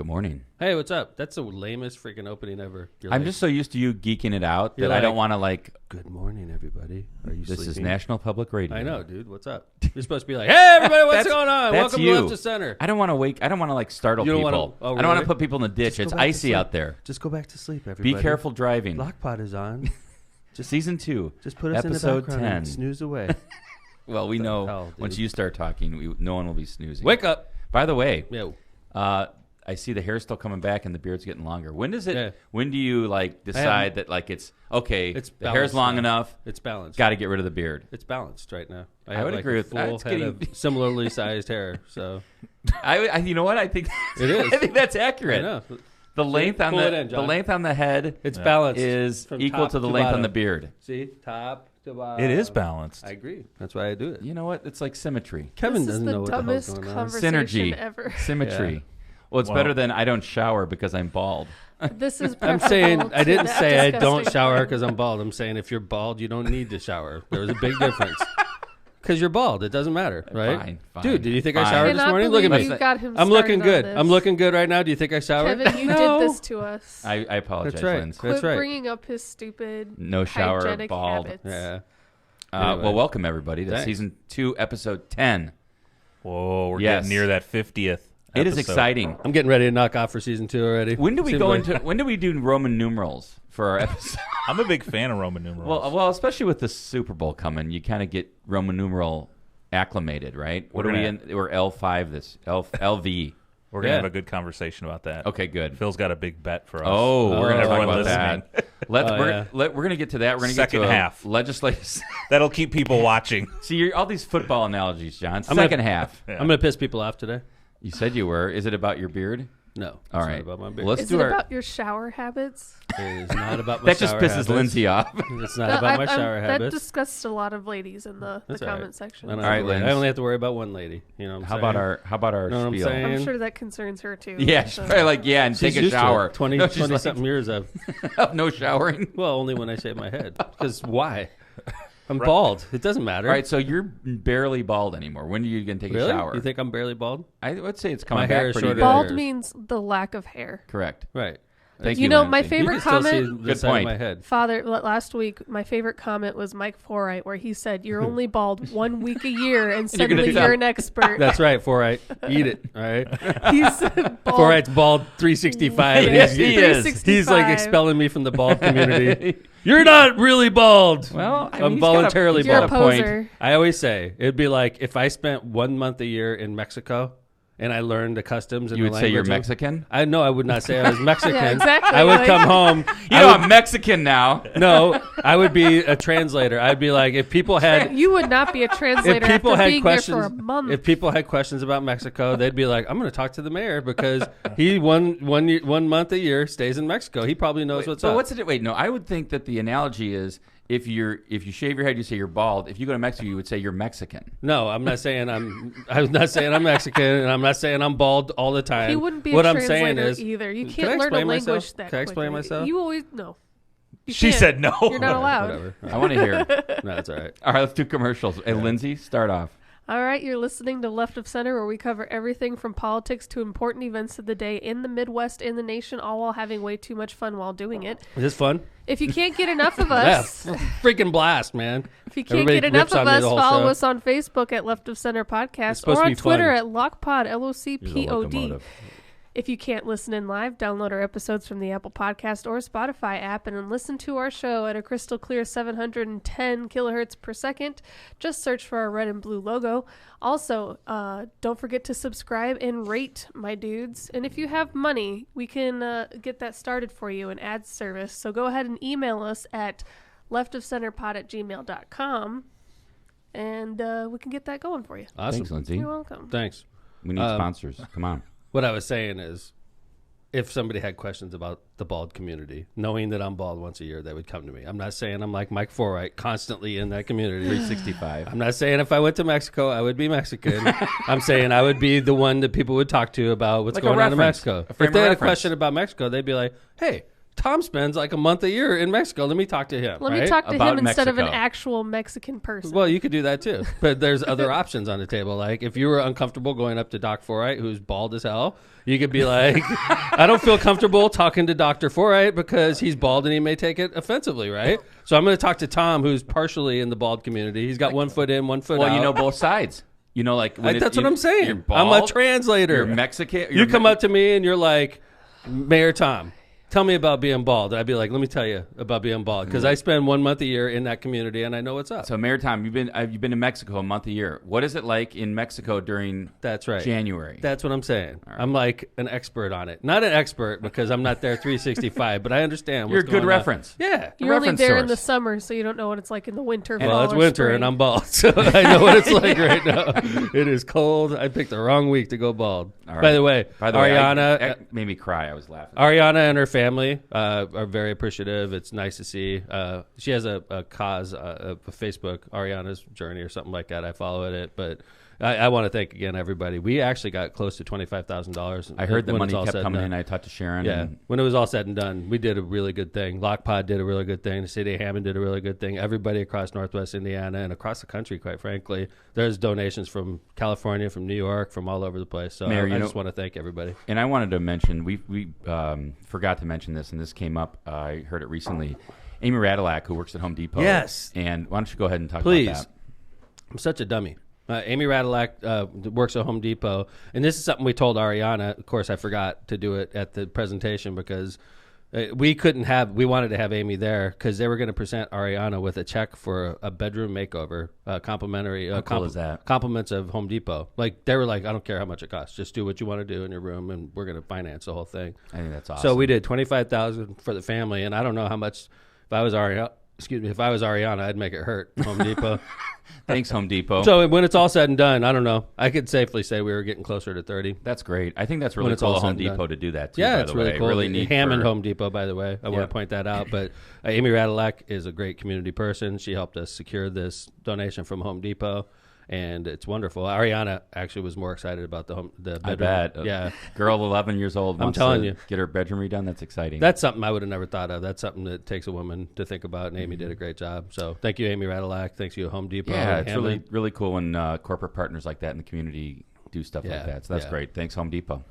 Good morning. Hey, what's up? That's the lamest freaking opening ever. I'm just so used to you geeking it out that I don't want to like. Good morning, everybody. Are you This sleeping? is National Public Radio. I know, dude. What's up? You're supposed to be like, hey, everybody, what's going on? That's Welcome you. to Left to Center. I don't want to wake. I don't want to like startle You don't people. wanna- oh, I don't want really? to put people in the ditch. Just go It's back to icy sleep. out there. Just go back to sleep, everybody. Be careful driving. Lockpot is on. Season 2. Just put us Episode in the background 10. and snooze away. Well, we know hell, once dude? you start talking, no one will be snoozing. Wake up. By the way, Yeah. I see the hair's still coming back and the beard's getting longer. When does it? Yeah. When do you like decide that like it's okay? It's the hair's balanced long now. enough. It's balanced. Got to get rid of the beard. It's balanced right now. I I have would like agree a with that. full It's head getting- of similarly sized hair. So I you know what? I think It is. I think that's I accurate. know. The length on Pull it the in, John. length on the head It's balanced. is from equal top to the length on bottom. the beard. See, top to bottom. It is balanced. I agree. That's why I do it. You know what? It's like symmetry, Kevin This is doesn't the know what the hell's dumbest going on. conversation synergy, ever. symmetry. Yeah. Well, it's Well- better than I don't shower because I'm bald. This is I'm saying preferable I to didn't that say I don't disgusting shower thing. because I'm bald. I'm saying if you're bald, you don't need to shower. There was a big difference. Because you're bald, it doesn't matter, right? Fine. Dude, did you think I Fine. showered I this cannot morning? Look at believe me. you got him I'm looking started on good. this. I'm looking good right now. Do you think I showered? Kevin, you No. did this to us. I apologize, That's right. Linz. Quit That's right. bringing up his stupid No shower, hygienic bald. habits. Yeah. Well, Anyway. welcome everybody to Thanks. season 2, episode 10. Whoa, we're Yes. getting near that 50th. It is episode. exciting. I'm getting ready to knock off for season 2 already. When do we Seems go like- into? When do we do Roman numerals for our episode? I'm a big fan of Roman numerals. well, especially with the Super Bowl coming, you kind of get Roman numeral acclimated, right? What We're are we gonna- in? We're L5. LV. we're gonna yeah. have a good conversation about that. Okay, good. Phil's got a big bet for us. Oh, we're going to talk Everyone about listening. that. We're going to get to that. We're going to get Second to a half. legislative. That'll keep people watching. See, all these football analogies, John. I'm Second gonna- half. Yeah. I'm going to piss people off today. You said you were. Is it about your beard? No. All it's right. Not about my beard. Well, let's Is do it our. about your shower habits? It is not about my That just shower pisses habits. Lindsay off. It's not No, about my I'm- shower That habits. disgusts a lot of ladies in the That's all right. comment section. I don't All have right, to worry. Linz. I only have to worry about one lady. You know what I'm How saying? about our Know what I'm spiel? saying? I'm sure that concerns her too. Yeah, she's so. probably like, yeah, and She's take a used to it. shower. 20, No, she's 20 like, something years of. no showering. Well, only when I shave my head. Because why? I'm bald. It doesn't matter. All right, so you're barely bald anymore. When are you going to take Really? a shower? You think I'm barely bald? I would say it's coming My hair back is pretty shorter good. than Bald yours. means the lack of hair. Correct. Right. Thank You you, know, my Lindsay. You favorite can still see comment, the Good side of point. my head. Father, last week, my favorite comment was Mike Forright, where he said, "You're only bald 1 week a year, and You're gonna suddenly tell- you're an expert." That's right, Forright. Eat it. All right. He's bald. Forright's bald 365. and Yes, he's, he is. he's like 365. expelling me from the bald community. You're not really bald. Well, I mean, I'm he's got a- voluntarily You're a bald. poser. I always say it'd be like if I spent 1 month a year in Mexico and I learned the customs and You the would say you're language of- Mexican? I know I would not say I was Mexican. Yeah, exactly. I would Like- come home. You know, I'm Mexican now. No, I would be a translator. I'd be like, if people had You would not be a translator if people after had being questions, here for a month. if people had questions about Mexico, they'd be like, "I'm going to talk to the mayor because he 1 month a year stays in Mexico. He probably knows what's But up." what's it? Wait, no. I would think that the analogy is if you shave your head, you say you're bald. If you go to Mexico, you would say you're Mexican. No, I'm not saying I'm not saying I'm Mexican, and I'm not saying I'm bald all the time. he wouldn't be what a I'm translator saying is, either. You Can I can't learn a explain language myself? that Can I explain quickly. myself? You always no. You She can't. said no. You're not allowed. whatever. I want to hear. No, it's all right. All right, let's do commercials. Hey, Lindsay, start off. All right, you're listening to Left of Center, where we cover everything from politics to important events of the day in the Midwest and the nation, all while having way too much fun while doing it. Is this fun? If you can't get enough of Yeah, us, freaking blast, man. if you can't Everybody get enough rips of on me us, the whole follow show. us on Facebook at Left of Center It's Podcast supposed or to on be Twitter fun. at LockPod, You're the LOCPOD. locomotive. If you can't listen in live, download our episodes from the Apple Podcast or Spotify app and then listen to our show at a crystal clear 710 kilohertz per second. Just search for our red and blue logo. Also, don't forget to subscribe and rate, my dudes. And if you have money, we can get that started for you, an ad service. So go ahead and email us at leftofcenterpod@gmail.com and we can get that going for you. Awesome. Thanks, Lindsay. You're welcome. Thanks. We need sponsors. Come on. What I was saying is, if somebody had questions about the bald community, knowing that I'm bald once a year, they would come to me. I'm not saying I'm like Mike Forright, constantly in that community. 365. I'm not saying if I went to Mexico, I would be Mexican. I'm saying I would be the one that people would talk to about what's Like a going on in reference, Mexico. a frame If they of had a reference. question about Mexico, they'd be like, hey, Tom spends like a month a year in Mexico. Let me talk to him. Let right? me talk to About him instead of an Mexico. actual Mexican person. Well, you could do that too, but there's other options on the table. Like if you were uncomfortable going up to Doc Forite, who's bald as hell, you could be like, I don't feel comfortable talking to Dr. Forite because he's bald and he may take it offensively, right? So I'm going to talk to Tom, who's partially in the bald community. He's got 1 foot in, 1 foot out. Well, you know both sides. You know, like when That's what I'm saying. You're bald, I'm a translator. You're Mexican. You come up to me and you're like, Mayor Tom, tell me about being bald. And I'd be like, let me tell you about being bald because I spend 1 month a year in that community and I know what's up. So, Mayor Tom, you've been to Mexico a month a year. What is it like in Mexico during That's right. January? That's what I'm saying. Right. I'm like an expert on it. Not an expert because I'm not there 365, but I understand what's You're a good going on. reference. Yeah. You're only reference there in source. the summer, so you don't know what it's like in the winter. Well, fall, it's or winter spring. and I'm bald, so I know what it's like right now. It is cold. I picked the wrong week to go bald. All right. By the way, Ariana, that made me cry. I was laughing. Ariana and her family are very appreciative. It's nice to see. She has a cause, a Facebook, Ariana's Journey or something like that. I follow it, but I want to thank again everybody. We actually got close to $25,000. I heard that when money it's all kept said coming and in. done. I talked to Sharon. Yeah, And when it was all said and done, we did a really good thing. Lockpod did a really good thing. The city of Hammond did a really good thing. Everybody across Northwest Indiana and across the country, quite frankly, there's donations from California, from New York, from all over the place. So Mayor, I you just know- want to thank everybody. And I wanted to mention, we forgot to mention this, and this came up. I heard it recently. Amy Radilak, who works at Home Depot. Yes. And why don't you go ahead and talk Please. about that? I'm such a dummy. Amy Radilak works at Home Depot, and this is something we told Ariana. Of course, I forgot to do it at the presentation because we wanted to have Amy there because they were going to present Ariana with a check for a bedroom makeover, complimentary. How cool is that? Compliments of Home Depot. Like they were like, I don't care how much it costs, just do what you want to do in your room, and we're going to finance the whole thing. I think that's awesome. So we did $25,000 for the family, and I don't know how much. If I was Ariana, I'd make it hurt. Home Depot. Thanks, Home Depot. So when it's all said and done, I don't know. I could safely say we were getting closer to 30. That's great. I think that's When really it's cool all of said Home and done. Depot to do that, too, Yeah, by it's the really way. cool. Really neat Hammond for- Home Depot, by the way. I want to point that out. But Amy Radilak is a great community person. She helped us secure this donation from Home Depot, and it's wonderful. Ariana actually was more excited about the bedroom. I bet. Yeah. Girl, 11 years old, I'm wants telling to you. get her bedroom redone. That's exciting. That's something I would have never thought of. That's something that takes a woman to think about, and Amy did a great job. So thank you, Amy Radilak. Thanks you, Home Depot. yeah, and it's really, Hammond. really cool when corporate partners like that in the community do stuff like Yeah, that. So that's yeah. great. Thanks, Home Depot.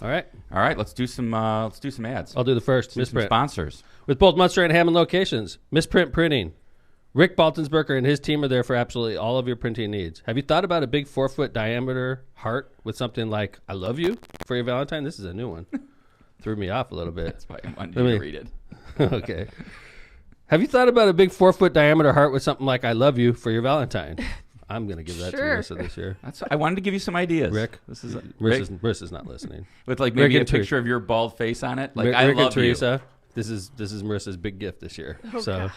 All right. All right, let's do some ads. I'll do the first. Do some Misprint. sponsors. With both Munster and Hammond locations, Misprint Printing. Rick Baltonsberger and his team are there for absolutely all of your printing needs. Have you thought about a big 4-foot diameter heart with something like "I love you" for your Valentine? This is a new one. Threw me off a little bit. That's why I wanted Let you me- to read it. Okay. Have you thought about a big 4-foot diameter heart with something like "I love you" for your Valentine? I'm going to give that Sure. to Marissa this year. I wanted to give you some ideas. Rick, This is Rick, Marissa's not listening. with like Rick maybe a and Ter- picture of your bald face on it. Like Rick, I Rick love and Teresa. This is Marissa's big gift this year. Oh, So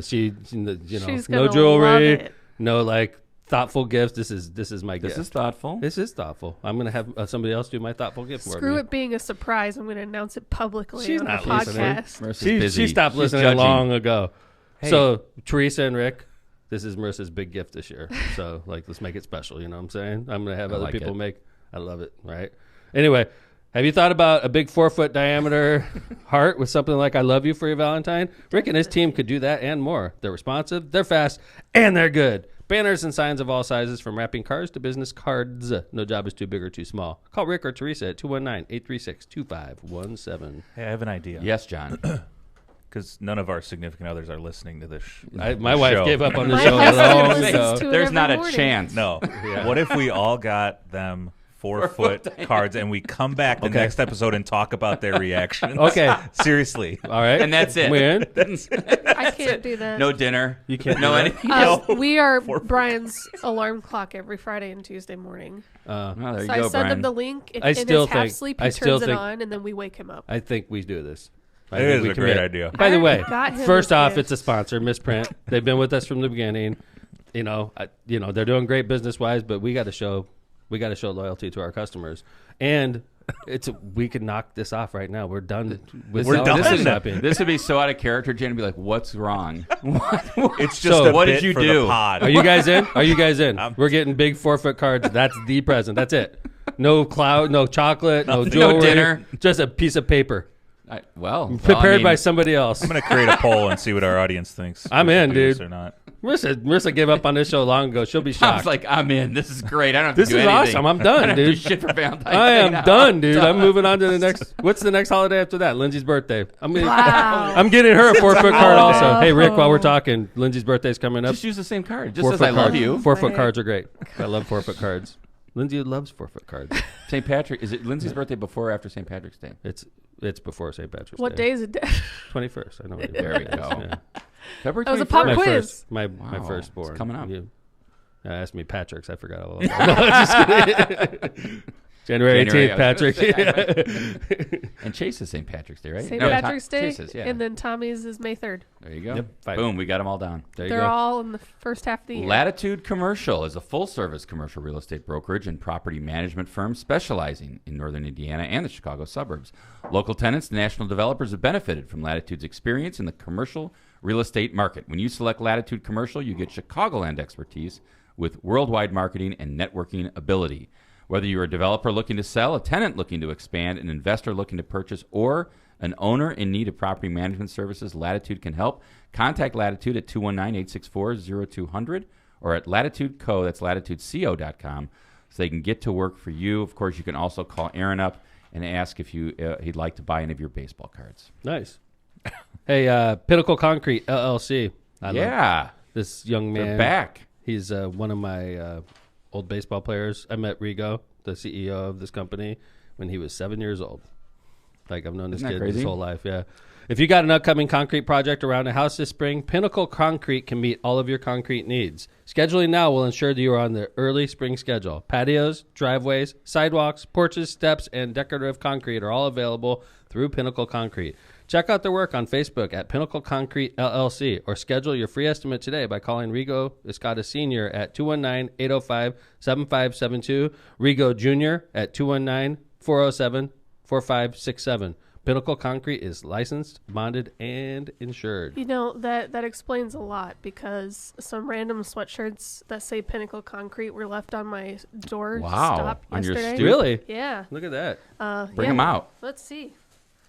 she She's no gonna jewelry, love it. no like thoughtful gifts. This is my you. This gift. is thoughtful. This is thoughtful. I'm gonna have somebody else do my thoughtful gift for Screw me. it being a surprise. I'm going to announce it publicly She's on the not listening. podcast. Marissa's She busy. stopped She's listening judging. long ago. Hey. So Teresa and Rick, this is Marissa's big gift this year. So like, let's make it special. You know what I'm saying? I'm gonna have I other like people it. make. I love it. Right. Anyway, have you thought about a big 4-foot diameter heart with something like "I love you" for your Valentine? Rick and his team could do that and more. They're responsive, they're fast, and they're good. Banners and signs of all sizes, from wrapping cards to business cards. No job is too big or too small. Call Rick or Teresa at 219-836-2517. Hey, I have an idea. Yes, John. Because none of our significant others are listening to this. My wife gave up on the My show husband long listens ago. to it There's every not a morning. chance. No. What if we all got them 4-foot cards and we come back the Okay. next episode and talk about their reactions? Okay. Seriously. All right. And that's it. Win. I can't do that. No dinner. You can't No do that. anything. We are Brian's alarm clock every Friday and Tuesday morning. Oh, there you So I go, send Brian. him the link. I In still his half think- sleep, I he still turns it think- on, and then we wake him up. I think we do this. I It think is we a great commit. idea. By the way, got him first his off, gift. it's a sponsor, Misprint. They've been with us from the beginning. They're doing great business wise, but we got to show loyalty to our customers. And we could knock this off right now. We're done. With We're done. This shopping. This would be so out of character. Jen would be like, "What's wrong? It's just So, a what bit did you for do? the pod. Are you guys in? Are you guys in? I'm- We're getting big 4-foot cards. That's the present. That's it. No cloud, no chocolate, no No jewelry, dinner. just a piece of paper. Prepared by somebody else. I'm going to create a poll and see what our audience thinks. I'm in, dude. Or not. Marissa gave up on this show long ago. She'll be I shocked. was like, I'm in. This is great. I don't have This to do is anything. awesome. I'm I done, don't have to do dude. shit for Valentine's I Day am now. done, dude. I'm moving on to the next. What's the next holiday after that? Lindsay's birthday. Wow. I'm getting her a 4-foot card also. holiday. Hey, Rick, while we're talking, Lindsay's birthday's coming up. Just use the same card. Just 4-foot says I love cards. you. 4-foot Right. cards are great. I love 4-foot cards. Lindsay loves 4-foot cards. St. Patrick. Is it Lindsay's birthday before or after St. Patrick's Day? It's before St. Patrick's What Day. day is it? 21st. I know. What There we go. February That was a 21st. pop My quiz. first, my Wow, firstborn. it's coming up. You asked me Patrick's. I forgot all about that. No, just kidding. January 18th, I was gonna Patrick. And Chase is St. Patrick's Day, right? St. No, Patrick's Day, Chase's, yeah. and then Tommy's is May 3rd. There you go. Yep, 5. Boom, we got them all down. There you They're go. all in the first half of the year. Latitude Commercial is a full-service commercial real estate brokerage and property management firm specializing in northern Indiana and the Chicago suburbs. Local tenants and national developers have benefited from Latitude's experience in the commercial real estate market. When you select Latitude Commercial, you get Chicagoland expertise with worldwide marketing and networking ability. Whether you're a developer looking to sell, a tenant looking to expand, an investor looking to purchase, or an owner in need of property management services, Latitude can help. Contact Latitude at 219-864-0200 or at LatitudeCo, that's latitudeco.com, so they can get to work for you. Of course, you can also call Aaron up and ask if he'd like to buy any of your baseball cards. Nice. Hey, Pinnacle Concrete, LLC. I love this young man. They're back. He's one of my old baseball players. I met Rigo, the CEO of this company, when he was 7 years old. Like, I've known this Isn't that kid crazy? his whole life, yeah. If you got an upcoming concrete project around a house this spring, Pinnacle Concrete can meet all of your concrete needs. Scheduling now will ensure that you are on the early spring schedule. Patios, driveways, sidewalks, porches, steps, and decorative concrete are all available through Pinnacle Concrete. Check out their work on Facebook at Pinnacle Concrete LLC or schedule your free estimate today by calling Rigo Escada Sr. at 219-805-7572, Rigo Jr. at 219-407-4567. Pinnacle Concrete is licensed, bonded, and insured. You know, that explains a lot because some random sweatshirts that say Pinnacle Concrete were left on my door stop on your yesterday. stoop? Really? Yeah. Look at that. Bring them out. Let's see.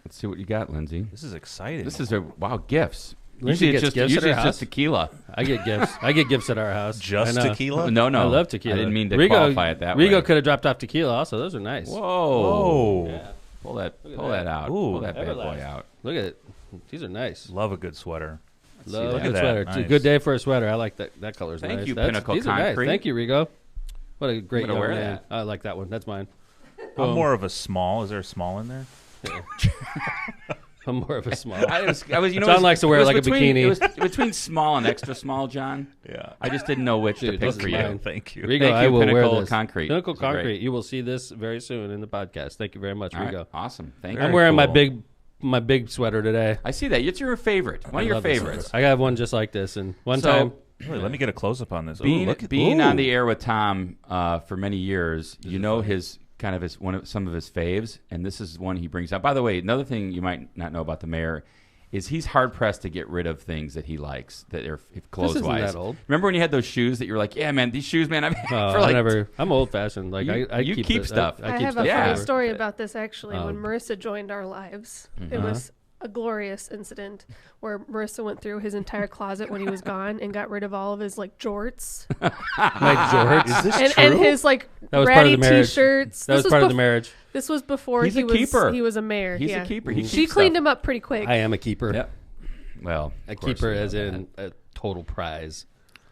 Let's see what you got, Lindsay. This is exciting. This is gifts. Lindsay Usually it's gets just, gifts at her it's house? just tequila. I get gifts. I get gifts at our house. just I know. tequila? No, I love tequila. I didn't mean to Rigo, qualify it that way. Rigo could have dropped off tequila also. Those are nice. Whoa. Oh, Yeah. Pull that at out. Ooh. Pull that bad boy Everlast. out. Look at it. These are nice. love a good sweater. Love Look a at good that. sweater. It's a Nice. good day for a sweater. I like that. That color's Thank nice. you, Pinnacle these are nice. Concrete. Thank you, Rigo. What a great I'm gonna young wear man. that. I like that one. That's mine. I'm more of a small. Is there a small in there? I'm more of a small. I was, you know, John it was- likes to wear it was like a between- bikini. It was between small and extra small, John. Yeah. I just didn't know which Dude, to this pick is for you. mine. Thank you. Rigo, Thank I you, will Pinnacle wear this. Concrete. Pinnacle This is great. Concrete. You will see this very soon in the podcast. Thank you very much, All right, Rigo. awesome. Thank Very you. I'm wearing cool. my big sweater today. I see that. It's your favorite. One of your love this favorites. sweater. I got one just like this, and one So, time. Really, let me get a close up on this. Ooh, Being look at on the air with Tom for many years, you know his kind of his some of his faves, and this is one he brings up. By the way, another thing you might not know about the mayor is he's hard pressed to get rid of things that he likes that are clothes isn't wise. that old. Remember when you had those shoes that you were like, yeah, man, these shoes, man, I've had for like I'm old fashioned. Like I you keep it- stuff. I keep have a stuff Yeah. funny forever. story about this actually. When Um, Marissa joined our lives, it was a glorious incident where Marissa went through his entire closet when he was gone and got rid of all of his like jorts My jorts. Is this and true? his like That was part of ratty the marriage. t-shirts. That was part of the marriage. This was before He's he a was keeper. he was a mayor. He's yeah. a keeper. He She keeps cleaned stuff. him up pretty quick. I am a keeper. Yep. Well, A of course keeper, we know as in that. a total prize.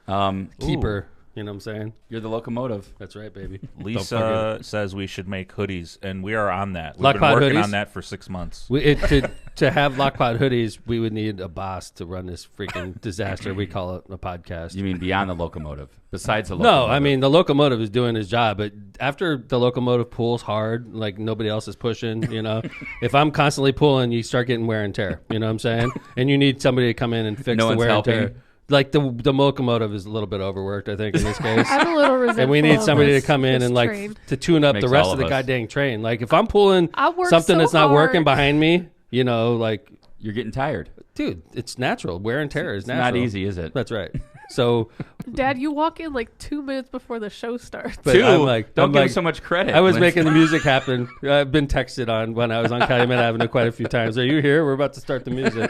Ooh, Keeper. You know what I'm saying? you're the locomotive. That's right, baby. Don't Lisa forget says we should make hoodies, and we are on that. We've Lockpot been working hoodies? on that for 6 months. to have Lockpot hoodies, we would need a boss to run this freaking disaster. We call it a podcast. You mean beyond the locomotive? Besides the No, locomotive? I mean the locomotive is doing his job, but after the locomotive pulls hard, like nobody else is pushing, you know. If I'm constantly pulling, you start getting wear and tear. You know what I'm saying? And you need somebody to come in and fix No the one's wear helping. and tear. Like the locomotive is a little bit overworked, I think, in this case. I'm a little resentful. And we need of somebody this- to come in this and like train. to tune up Makes the rest all of of the us. goddamn train. Like if I'm pulling I work something so that's not working hard. behind me, you know, like you're getting tired. dude, it's natural. Wear and tear is It's natural. not easy, is it? That's right. So, Dad, you walk in like 2 minutes before the show starts. but Two. I'm like, Don't I'm give like, him so much credit. I was Lindsay. making the music happen. I've been texted on when I was on Calumet Avenue quite a few times. Are you here? We're about to start the music.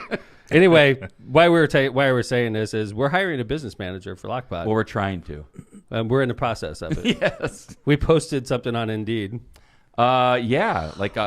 Anyway, why we're saying this is we're hiring a business manager for Lockpod. Well, we're trying to. We're in the process of it. Yes. We posted something on Indeed. Yeah. Like,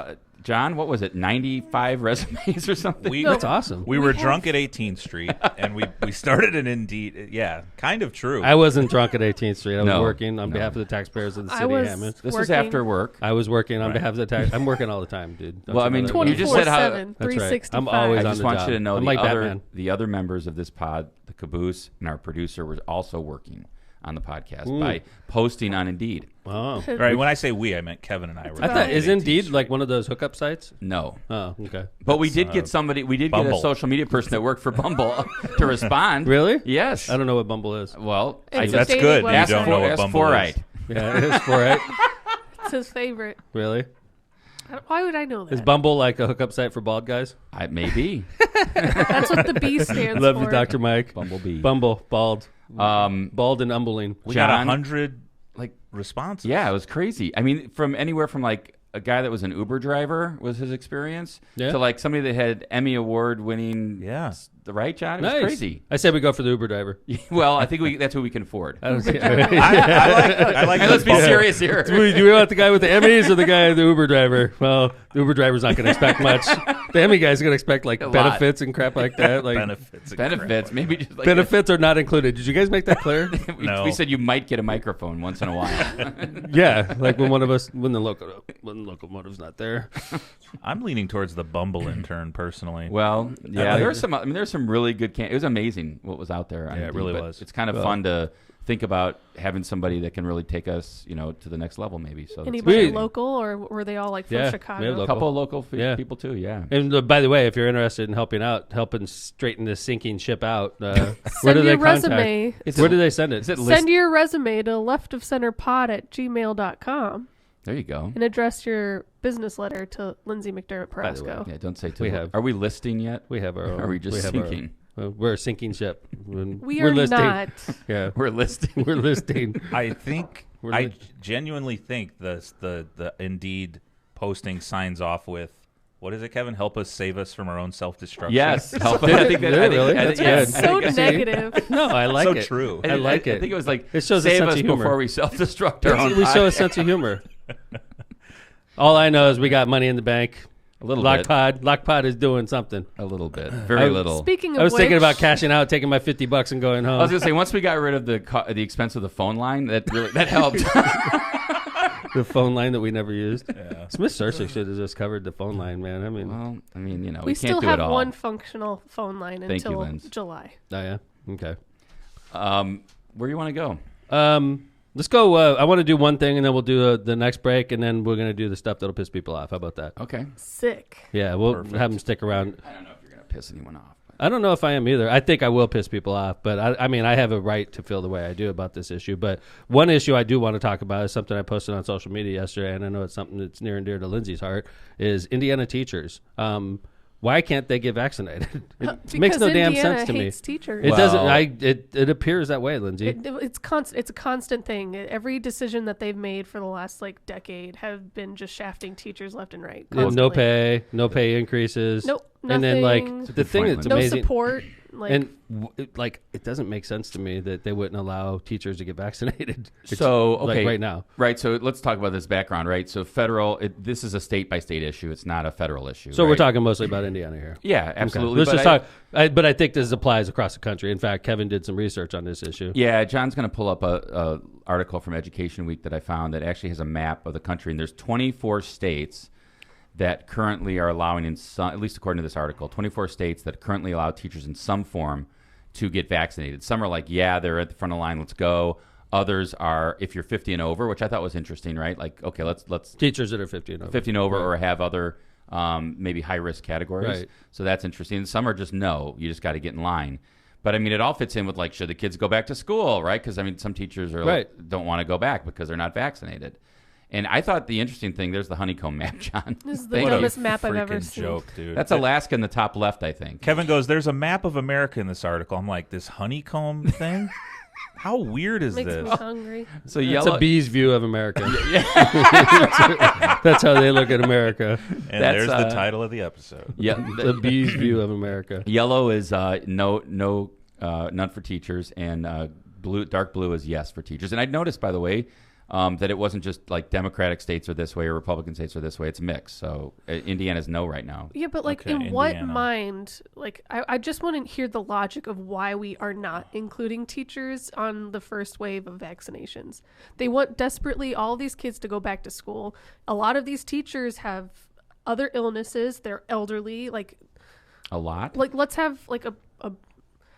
John, what was it? 95 resumes or something? That's awesome. We were drunk at 18th Street, and we started an Indeed. Yeah, kind of true. I wasn't drunk at 18th Street. I was No, working on no. behalf of the taxpayers of the I city of was Hammond. This was working after work. I was working on Right. behalf of the tax. I'm working all the time, dude. Don't Well, you I mean, know that? you just said how- 24/7, That's right. 365. I'm always I on just the want job. you to know I'm the like other Batman. the other members of this pod, the caboose, and our producer were also working on the podcast by posting on Indeed. Oh. Right. When I say we, I meant Kevin and I were. I thought, drunk is at 18th Indeed Street. like one of those hookup sites? No. Oh, okay. But we did get somebody, we did get a Bumble. social media person that worked for Bumble to respond. Really? Yes. I don't know what Bumble is. Well, It's I a just That's dating good. You website. don't know what ask Bumble for is. right. Yeah, it's for it. It's his favorite. Really? Why would I know that? Is Bumble like a hookup site for bald guys? Maybe. That's what the B stands Love for. you, Dr. Mike. Bumblebee. Bumble, bald. Um, Bald and umbling. We got John, 100 like, responses. yeah, it was crazy. I mean, from anywhere from like a guy that was an Uber driver was his experience Yeah. to like somebody that had Emmy Award winning. Yeah. The right, John? It Nice. was crazy. I said we go for the Uber driver. Well, I think that's what we can afford. I don't see. I like Hey, let's be Bumble. serious here. Do we want the guy with the Emmys or the guy, the Uber driver? Well, the Uber driver's not going to expect much. The Emmy guy's going to expect like A lot. benefits and crap like that. Like Benefits. and Benefits, maybe just like benefits are not included. Did you guys make that clear? No. we said you might get a microphone once in a while. Yeah, like when the locomotive's not there. crap. I'm leaning towards the Bumble intern personally. Well, yeah, like there's some. I mean, there's some really good. It was amazing what was out there. on Yeah, it Indeed, really but was. It's kind of fun to think about having somebody that can really take us, to the next level, maybe. So that's Anybody exciting. local, or were they all like from Yeah, Chicago? yeah, A local. couple of local Yeah. people too. Yeah. And by the way, if you're interested in helping straighten this sinking ship out, where Send do they your contact? resume. Where do they send it? Is it Send your resume to leftofcenterpod@gmail.com There you go. and address your business letter to Lindsay McDermott By the way, Perasco. Yeah, don't say too. We low. have- Are we listing yet? We have our own. Are we just have our own. sinking? We're a sinking ship. We We're are listing. not. Yeah, We're listing. we're listing. I think We're I li- genuinely think the Indeed posting signs off with, what is it, Kevin? Help us save us from our own self-destruction. Yes. Help us. Did I it? think that. Did I it think, really? I That's think- good. So See? negative. No, I like So it. true. I like it. I think it was like It shows a save sense us of humor. before we self-destruct our own. We show a podcast. sense of humor. All I know is we got money in the bank. A little bit. Lockpod is doing something. A little bit. Very little. Speaking of I was thinking which, about cashing out, taking my $50 and going I was home. gonna say once we got rid of the expense of the phone line, that helped. The phone line that we never used. Yeah. Smith Search should have just covered the phone line, man. I mean, Well, I mean, we we can't still do have it all. one functional phone line Thank you, until Linz. July. oh yeah, okay. Where you want to go? Let's go. I want to do one thing, and then we'll do the next break, and then we're gonna do the stuff that'll piss people off. How about that? Okay. Sick. Yeah, we'll Perfect. have them stick around. I don't know if you're gonna piss anyone off. I don't know if I am either. I think I will piss people off, but I mean, I have a right to feel the way I do about this issue. But one issue I do want to talk about is something I posted on social media yesterday, and I know it's something that's near and dear to Lindsay's heart, is Indiana teachers. Why can't they get vaccinated? It makes no damn Indiana sense to me. hates teachers. It doesn't. Well- It appears that way, Lindsay. It's constant. It's a constant thing. Every decision that they've made for the last decade have been just shafting teachers left and right. No Constantly. no pay increases. Nope. And then nothing. the good thing point, that's Lindsay. no amazing. support. And it doesn't make sense to me that they wouldn't allow teachers to get vaccinated. It's So like okay, right now. right? So let's talk about this background, right? So this is a state by state issue. It's not a federal issue. So we're right? talking mostly about Indiana here. Yeah, Okay. absolutely. Let's But just I- talk. But I think this applies across the country. In fact, Kevin did some research on this issue. Yeah, John's going to pull up a article from Education Week that I found that actually has a map of the country, and there's 24 states that currently are allowing, at least according to this article, 24 states that currently allow teachers in some form to get vaccinated. Some are like, yeah, they're at the front of the line, let's go. Others are, if you're 50 and over, which I thought was interesting, right? Like, okay, let's Teachers that are 50 and over. 50 and over, Right. or have other maybe high risk categories. Right. So that's interesting. Some are just no, you just got to get in line. But I mean, it all fits in with like, should the kids go back to school, right? Because I mean, some teachers are Right. don't want to go back because they're not vaccinated. And I thought the interesting thing, there's the honeycomb map, John. This is the Thank you. dumbest map I've ever Freaking seen. joke, dude. That's Alaska in the top left, I think. Kevin goes, there's a map of America in this article. I'm like, this honeycomb thing? How weird is Makes this? me hungry. So It's yellow. a bee's view of America. That's how they look at America. And That's, there's the title of the episode. Yeah, The bee's view of America. yellow is none for teachers, and dark blue is yes for teachers. And I noticed, by the way, that it wasn't just like Democratic states are this way or Republican states are this way. It's mixed. So Indiana's no right now. Yeah, but like Okay, in what Indiana. mind? Like I just want to hear the logic of why we are not including teachers on the first wave of vaccinations. They want desperately all these kids to go back to school. A lot of these teachers have other illnesses. They're elderly. Like A lot. let's have like a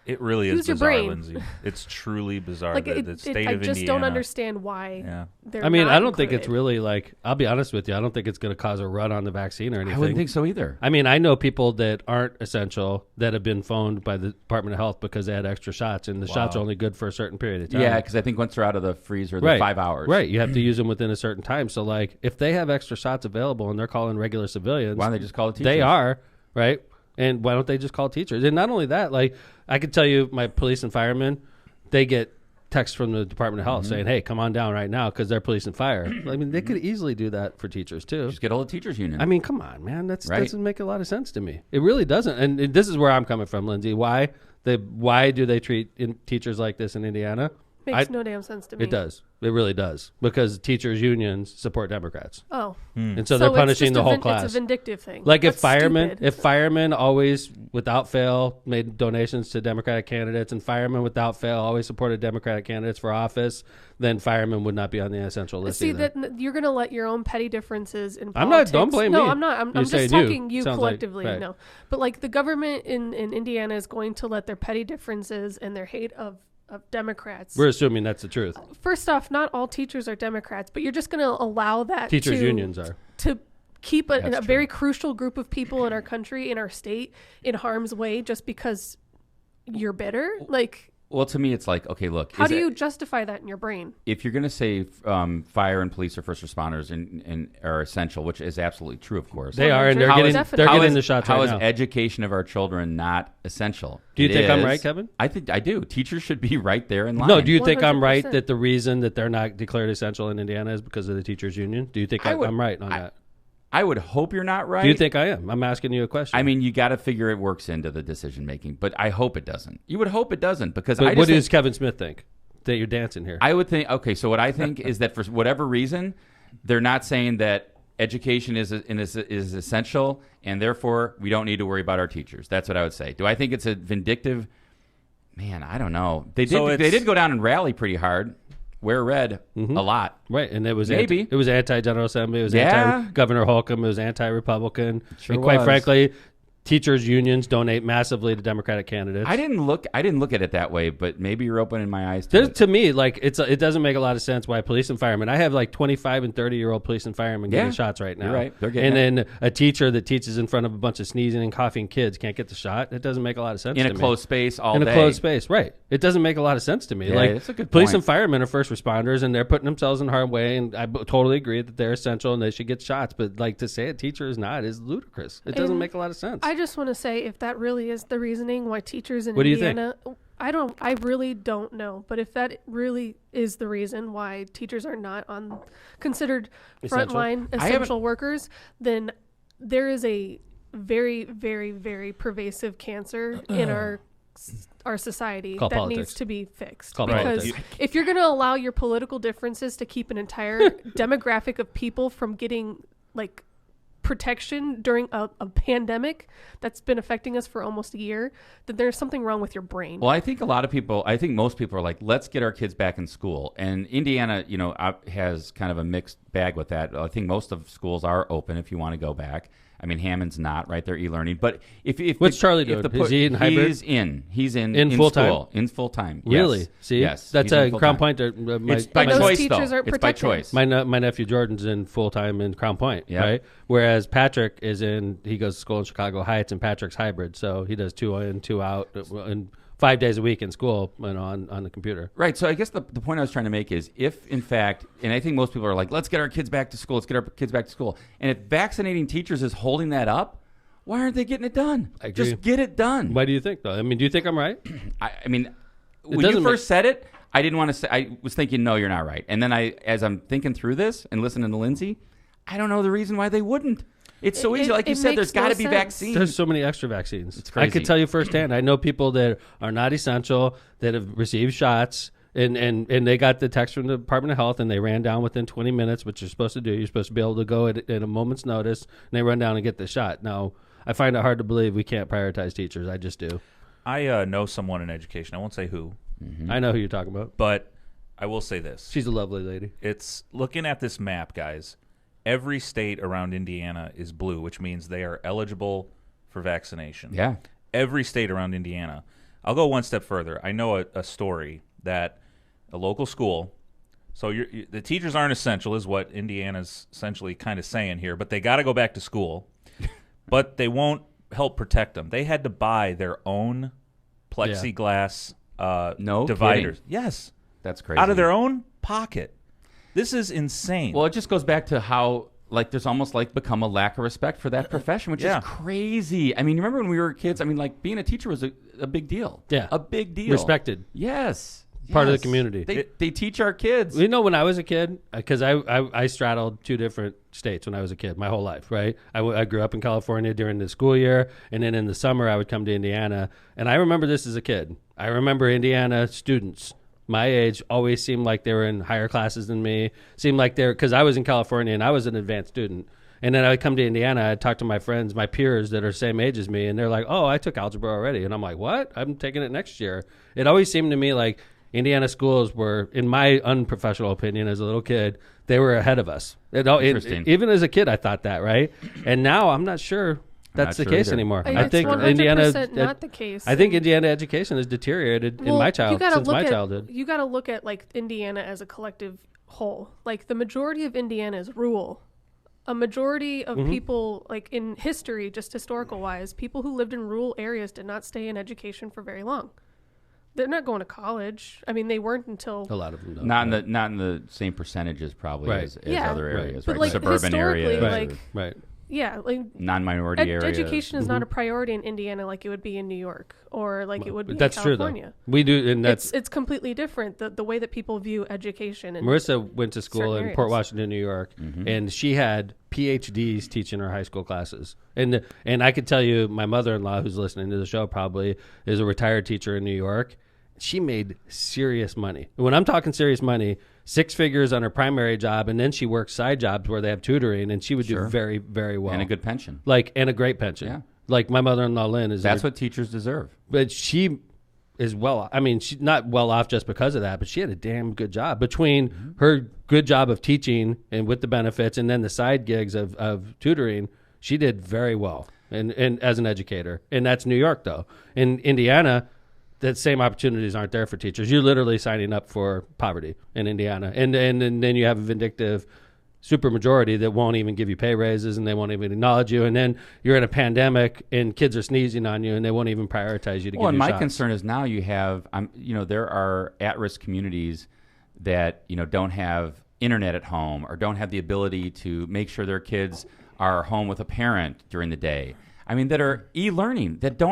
It really Use is your bizarre, brain. It's it's truly bizarre. like the state I of just Indiana. don't understand why. Yeah. They're I mean, not I don't think it's included. really like, I'll be honest with you, I don't think it's going to cause a run on the vaccine or anything. I wouldn't think so either. I mean, I know people that aren't essential that have been phoned by the Department of Health because they had extra shots, and the shots are only good for a certain period of time. Yeah, because I think once they're out of the freezer, they're Right. 5 hours. Right. You have to use them within a certain time. So, like, if they have extra shots available and they're calling regular civilians, Why don't they just call it teachers? they are, right? And why don't they just call teachers? And not only that, like, I could tell you my police and firemen, they get texts from the Department of Health saying, hey, come on down right now because they're police and fire. I mean, they could easily do that for teachers, too. Just get all the teachers union. I mean, come on, man. That Right. doesn't make a lot of sense to me. It really doesn't. And this is where I'm coming from, Lindsay. Why do they treat teachers like this in Indiana? Makes no damn sense to me. It does. It really does. Because teachers' unions support Democrats. Oh, And so they're it's punishing just the whole It's class. a vindictive thing. Like if That's firemen, stupid. if firemen always without fail made donations to Democratic candidates, and firemen without fail always supported Democratic candidates for office, then firemen would not be on the essential list. See either. that you're going to let your own petty differences in I'm not- politics. don't blame no, me. I'm not. I'm You're just saying talking you Sounds like- collectively. right. No, but like the government in Indiana is going to let their petty differences and their hate of Democrats. We're assuming that's the truth. First off, not all teachers are Democrats, but you're just going to allow that Teachers' unions are. to keep a That's very crucial group of people in our country, in our state, in harm's way just because you're bitter. Like, well, to me, it's like, okay, look. how do you justify that in your brain? If you're going to say fire and police or first responders and are essential, which is absolutely true, of course. They are, and they're How getting is- they're how getting is- the shots How right is now. education of our children not essential? Do you It think I'm is. right, Kevin? I think I do. Teachers should be right there in line. No, do you think I'm right 100%. that the reason that they're not declared essential in Indiana is because of the teachers' union? Do you think I would- I'm right on that? I would hope you're not right. Do you think I am? I'm asking you a question. I mean, you got to figure it works into the decision making, but I hope it doesn't. You would hope it doesn't because but I what just does think, Kevin Smith think? That you're dancing here. I would think. Okay, so what I think is that for whatever reason, they're not saying that education is essential, and therefore we don't need to worry about our teachers. That's what I would say. Do I think it's a vindictive? Man, I don't know. They did. So They it's- did go down and rally pretty hard. Wear red a lot. Right, and it was Maybe. it was anti-General Assembly, it was Yeah. anti-Governor Holcomb, it was anti-Republican. Sure and quite was. frankly, teachers' unions donate massively to Democratic candidates. I didn't look at it that way, but maybe you're opening my eyes to it. To me, like it doesn't make a lot of sense why police and firemen. I have like 25 and 30-year-old police and firemen getting Yeah, shots right now. you're right. They're getting and then a teacher that teaches in front of a bunch of sneezing and coughing kids can't get the shot. It doesn't make a lot of sense in to a me. closed space all in day. a closed space, right? It doesn't make a lot of sense to me. Yeah, like that's a good police point. and firemen are first responders, and they're putting themselves in harm's way. And I totally agree that they're essential and they should get shots. But like to say a teacher is not is ludicrous. It doesn't And make a lot of sense. I just want to say, if that really is the reasoning why teachers in What do you think? Indiana, I really don't know. But if that really is the reason why teachers are not considered Essential? frontline essential workers, then there is a very, very, very pervasive cancer in our society Called that politics. needs to be fixed. Called Because politics. if you're going to allow your political differences to keep an entire demographic of people from getting like protection during a pandemic that's been affecting us for almost a year, then there's something wrong with your brain. Well, I think most people are like, let's get our kids back in school. And Indiana, has kind of a mixed bag with that. I think most of schools are open if you want to go back. I mean, Hammond's not, right? They're e-learning. But if What's Charlie doing? Is he in hybrid? He's in full-time? school. In full time. Really? Yes. See, Yes. that's he's in a Crown full-time. Point. It's by And those choice, teachers though. aren't It's by protected. choice. My nephew Jordan's in full time in Crown Point, Yeah. right? Whereas Patrick he goes to school in Chicago Heights, and Patrick's hybrid, so he does 2 in, 2 out in 5 days a week in school, on the computer. Right. So I guess the point I was trying to make is if, in fact, and I think most people are like, let's get our kids back to school. Let's get our kids back to school. And if vaccinating teachers is holding that up, why aren't they getting it done? I agree. Just get it done. Why do you think, though? I mean, do you think I'm right? I mean, when you first said it, I didn't want to say, I was thinking, no, you're not right. And then as I'm thinking through this and listening to Lindsay, I don't know the reason why they wouldn't. It's so easy. Like you said, there's got to be vaccines. There's so many extra vaccines. It's crazy. I could tell you firsthand. I know people that are not essential that have received shots, and they got the text from the Department of Health, and they ran down within 20 minutes, which you're supposed to do. You're supposed to be able to go at a moment's notice, and they run down and get the shot. Now, I find it hard to believe we can't prioritize teachers. I just do. I know someone in education. I won't say who. I know who you're talking about. But I will say this. She's a lovely lady. It's looking at this map, guys. Every state around Indiana is blue, which means they are eligible for vaccination. Yeah. Every state around Indiana. I'll go one step further. I know a story that a local school, so the teachers aren't essential is what Indiana's essentially kind of saying here, but they got to go back to school, but they won't help protect them. They had to buy their own plexiglass No dividers. kidding. Yes. That's crazy. Out of their own pocket. This is insane. Well, it just goes back to how there's almost become a lack of respect for that profession, which is crazy. I mean, you remember when we were kids? I mean, being a teacher was a big deal. Yeah. A big deal. Respected. Yes. Part of the community. They teach our kids. You know, when I was a kid, because I straddled 2 different states when I was a kid my whole life, right? I grew up in California during the school year, and then in the summer I would come to Indiana. And I remember this as a kid. I remember Indiana students my age always seemed like they were in higher classes than me, seemed like because I was in California and I was an advanced student. And then I would come to Indiana, I'd talk to my friends, my peers that are same age as me, and they're like, oh, I took algebra already. And I'm like, what? I'm taking it next year. It always seemed to me like Indiana schools were, in my unprofessional opinion as a little kid, they were ahead of us. Interesting. Even as a kid, I thought that, right? And now I'm not sure that's the case anymore. I think 100% not the case. I think Indiana education has deteriorated in my childhood. You got to look at Indiana as a collective whole. The majority of Indiana is rural. A majority of people, in history, just historical wise, people who lived in rural areas did not stay in education for very long. They're not going to college. I mean, they weren't until a lot of them. Not in the same percentages probably as other areas, right? But suburban areas, right. Yeah, non-minority areas. Education is not a priority in Indiana like it would be in New York or it would be in California. True, though. We do, and it's completely different the way that people view education. Marissa went to school in Port Washington, New York, and she had PhDs teaching her high school classes. And I could tell you, my mother-in-law, who's listening to the show, probably is a retired teacher in New York. She made serious money. When I'm talking serious money, 6 figures on her primary job, and then she works side jobs where they have tutoring, and she would do very, very well. And a good pension. And a great pension. Yeah. My mother-in-law, Lynn, is... That's what teachers deserve. But she is she's not well off just because of that, but she had a damn good job. Between her good job of teaching and with the benefits and then the side gigs of tutoring, she did very well and as an educator. And that's New York, though. In Indiana... that same opportunities aren't there for teachers. You're literally signing up for poverty in Indiana. And then you have a vindictive supermajority that won't even give you pay raises and they won't even acknowledge you. And then you're in a pandemic and kids are sneezing on you and they won't even prioritize you to give you and my shots. concern is now you have, there are at-risk communities that, don't have internet at home or don't have the ability to make sure their kids are home with a parent during the day. I mean, that are e-learning, that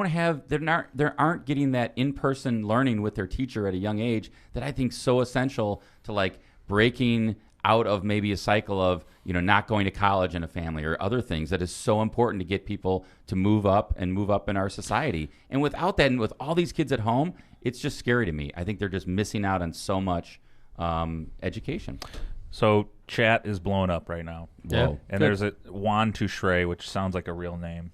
aren't getting that in-person learning with their teacher at a young age that I think is so essential to breaking out of maybe a cycle of, not going to college in a family or other things that is so important to get people to move up in our society. And without that, and with all these kids at home, it's just scary to me. I think they're just missing out on so much education. So chat is blowing up right now. Yeah. And there's a Juan Touchre, which sounds like a real name.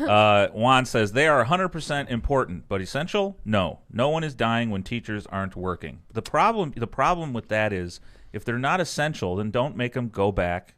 Juan says, they are 100% important, but essential? No. No one is dying when teachers aren't working. The problem with that is if they're not essential, then don't make them go back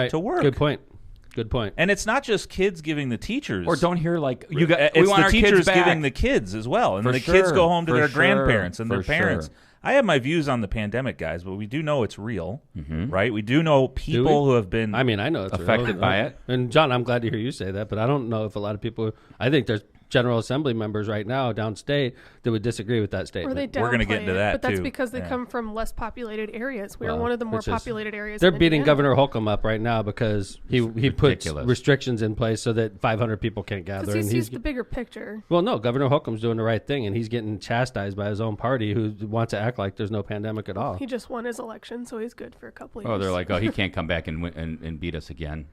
to work. Good point. And it's not just kids giving the teachers. Or don't hear it's we want the our teachers kids back. giving the kids as well. And the kids go home to their grandparents and their parents. I have my views on the pandemic, guys, but we do know it's real, right? We do know people who have been I know it's affected real. by it. And John, I'm glad to hear you say that, but I don't know if a lot of people. I think there's General Assembly members right now downstate that would disagree with that Or statement. they We're gonna downplay get into it, that, but that's too. because they Yeah. come from less populated areas. We're Well, one of the more which is- populated areas. They're in beating Indiana. Governor Holcomb up right now because he puts ridiculous. restrictions in place so that 500 people can't gather. Because he And sees the bigger picture. well, no, Governor Holcomb's doing the right thing, and he's getting chastised by his own party who wants to act like there's no pandemic at all. He just won his election, so he's good for a couple of years. Oh, they're like, oh, he can't come back and beat us again,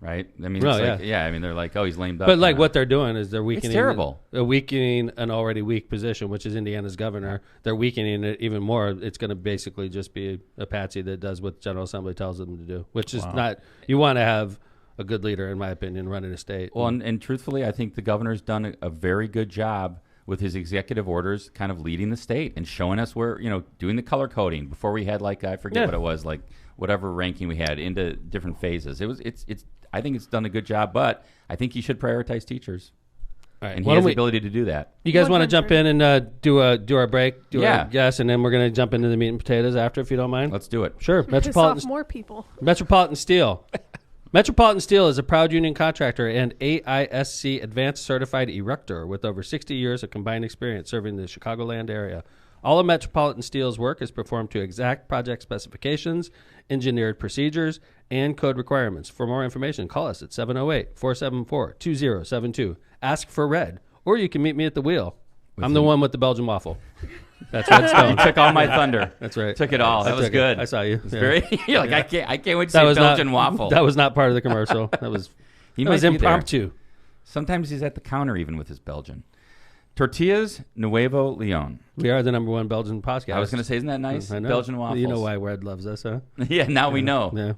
right? I mean, Well, it's like, I mean, they're like, oh, he's lamed up. But like what they're doing is they're weakening. terrible. Weakening an already weak position, which is Indiana's governor. They're weakening it even more. It's going to basically just be a patsy that does what General Assembly tells them to do, which is not. You want to have a good leader, in my opinion, running a state. Well, and truthfully, I think the governor's done a very good job with his executive orders, kind of leading the state and showing us where, doing the color coding before we had I forget what it was, whatever ranking we had into different phases. It's I think it's done a good job, but I think he should prioritize teachers. All right. And he Why has don't the we- ability to do that. You guys want to 100. jump in and do our break, do Yeah. our guess, and then we're going to jump into the meat and potatoes after, if you don't mind. Let's do it. Sure. Piss Metropolitan off more people. Metropolitan Steel. Metropolitan Steel is a proud union contractor and AISC Advanced Certified Erector with over 60 years of combined experience serving the Chicagoland area. All of Metropolitan Steel's work is performed to exact project specifications, engineered procedures, and code requirements. For more information, call us at 708-474-2072. Ask for Red, or you can meet me at the wheel. I'm the one with the Belgian waffle. That's Red Stone. Took all my thunder. That's right. Took it all. I That was took it. good. I saw you. It's Yeah. very. You're like, I can't wait to That see was Belgian not, waffle. That was not part of the commercial. That was He that was might be there. impromptu. Sometimes he's at the counter even with his Belgian. Tortillas Nuevo Leon. We are the number one Belgian podcast. I was going to say, isn't that nice? I know. Belgian waffles. You know why Red loves us, huh? Yeah, now we know. Yeah.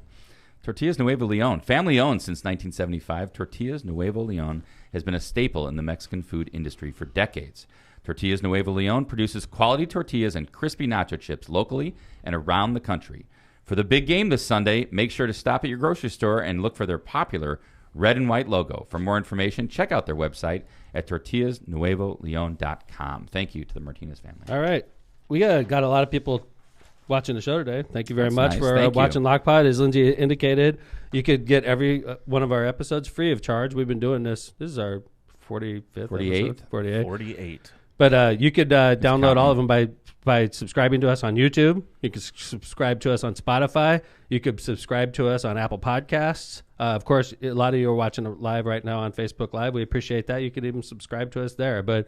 Tortillas Nuevo Leon, family owned since 1975, Tortillas Nuevo Leon has been a staple in the Mexican food industry for decades. Tortillas Nuevo Leon produces quality tortillas and crispy nacho chips locally and around the country. For the big game this Sunday, make sure to stop at your grocery store and look for their popular red and white logo. For more information, check out their website at tortillasnuevoleon.com. Thank you to the Martinez family. All right. We got a lot of people watching the show today. Thank you very That's much nice. for Thank you. watching Lockpod. As Lindsay indicated, you could get every one of our episodes free of charge. We've been doing this. This is our 45th 48th? episode. 48. 48. But you could download counting. all of them by subscribing to us on YouTube. You could subscribe to us on Spotify. You could subscribe to us on Apple Podcasts. Of course, a lot of you are watching live right now on Facebook Live. We appreciate that. You could even subscribe to us there. But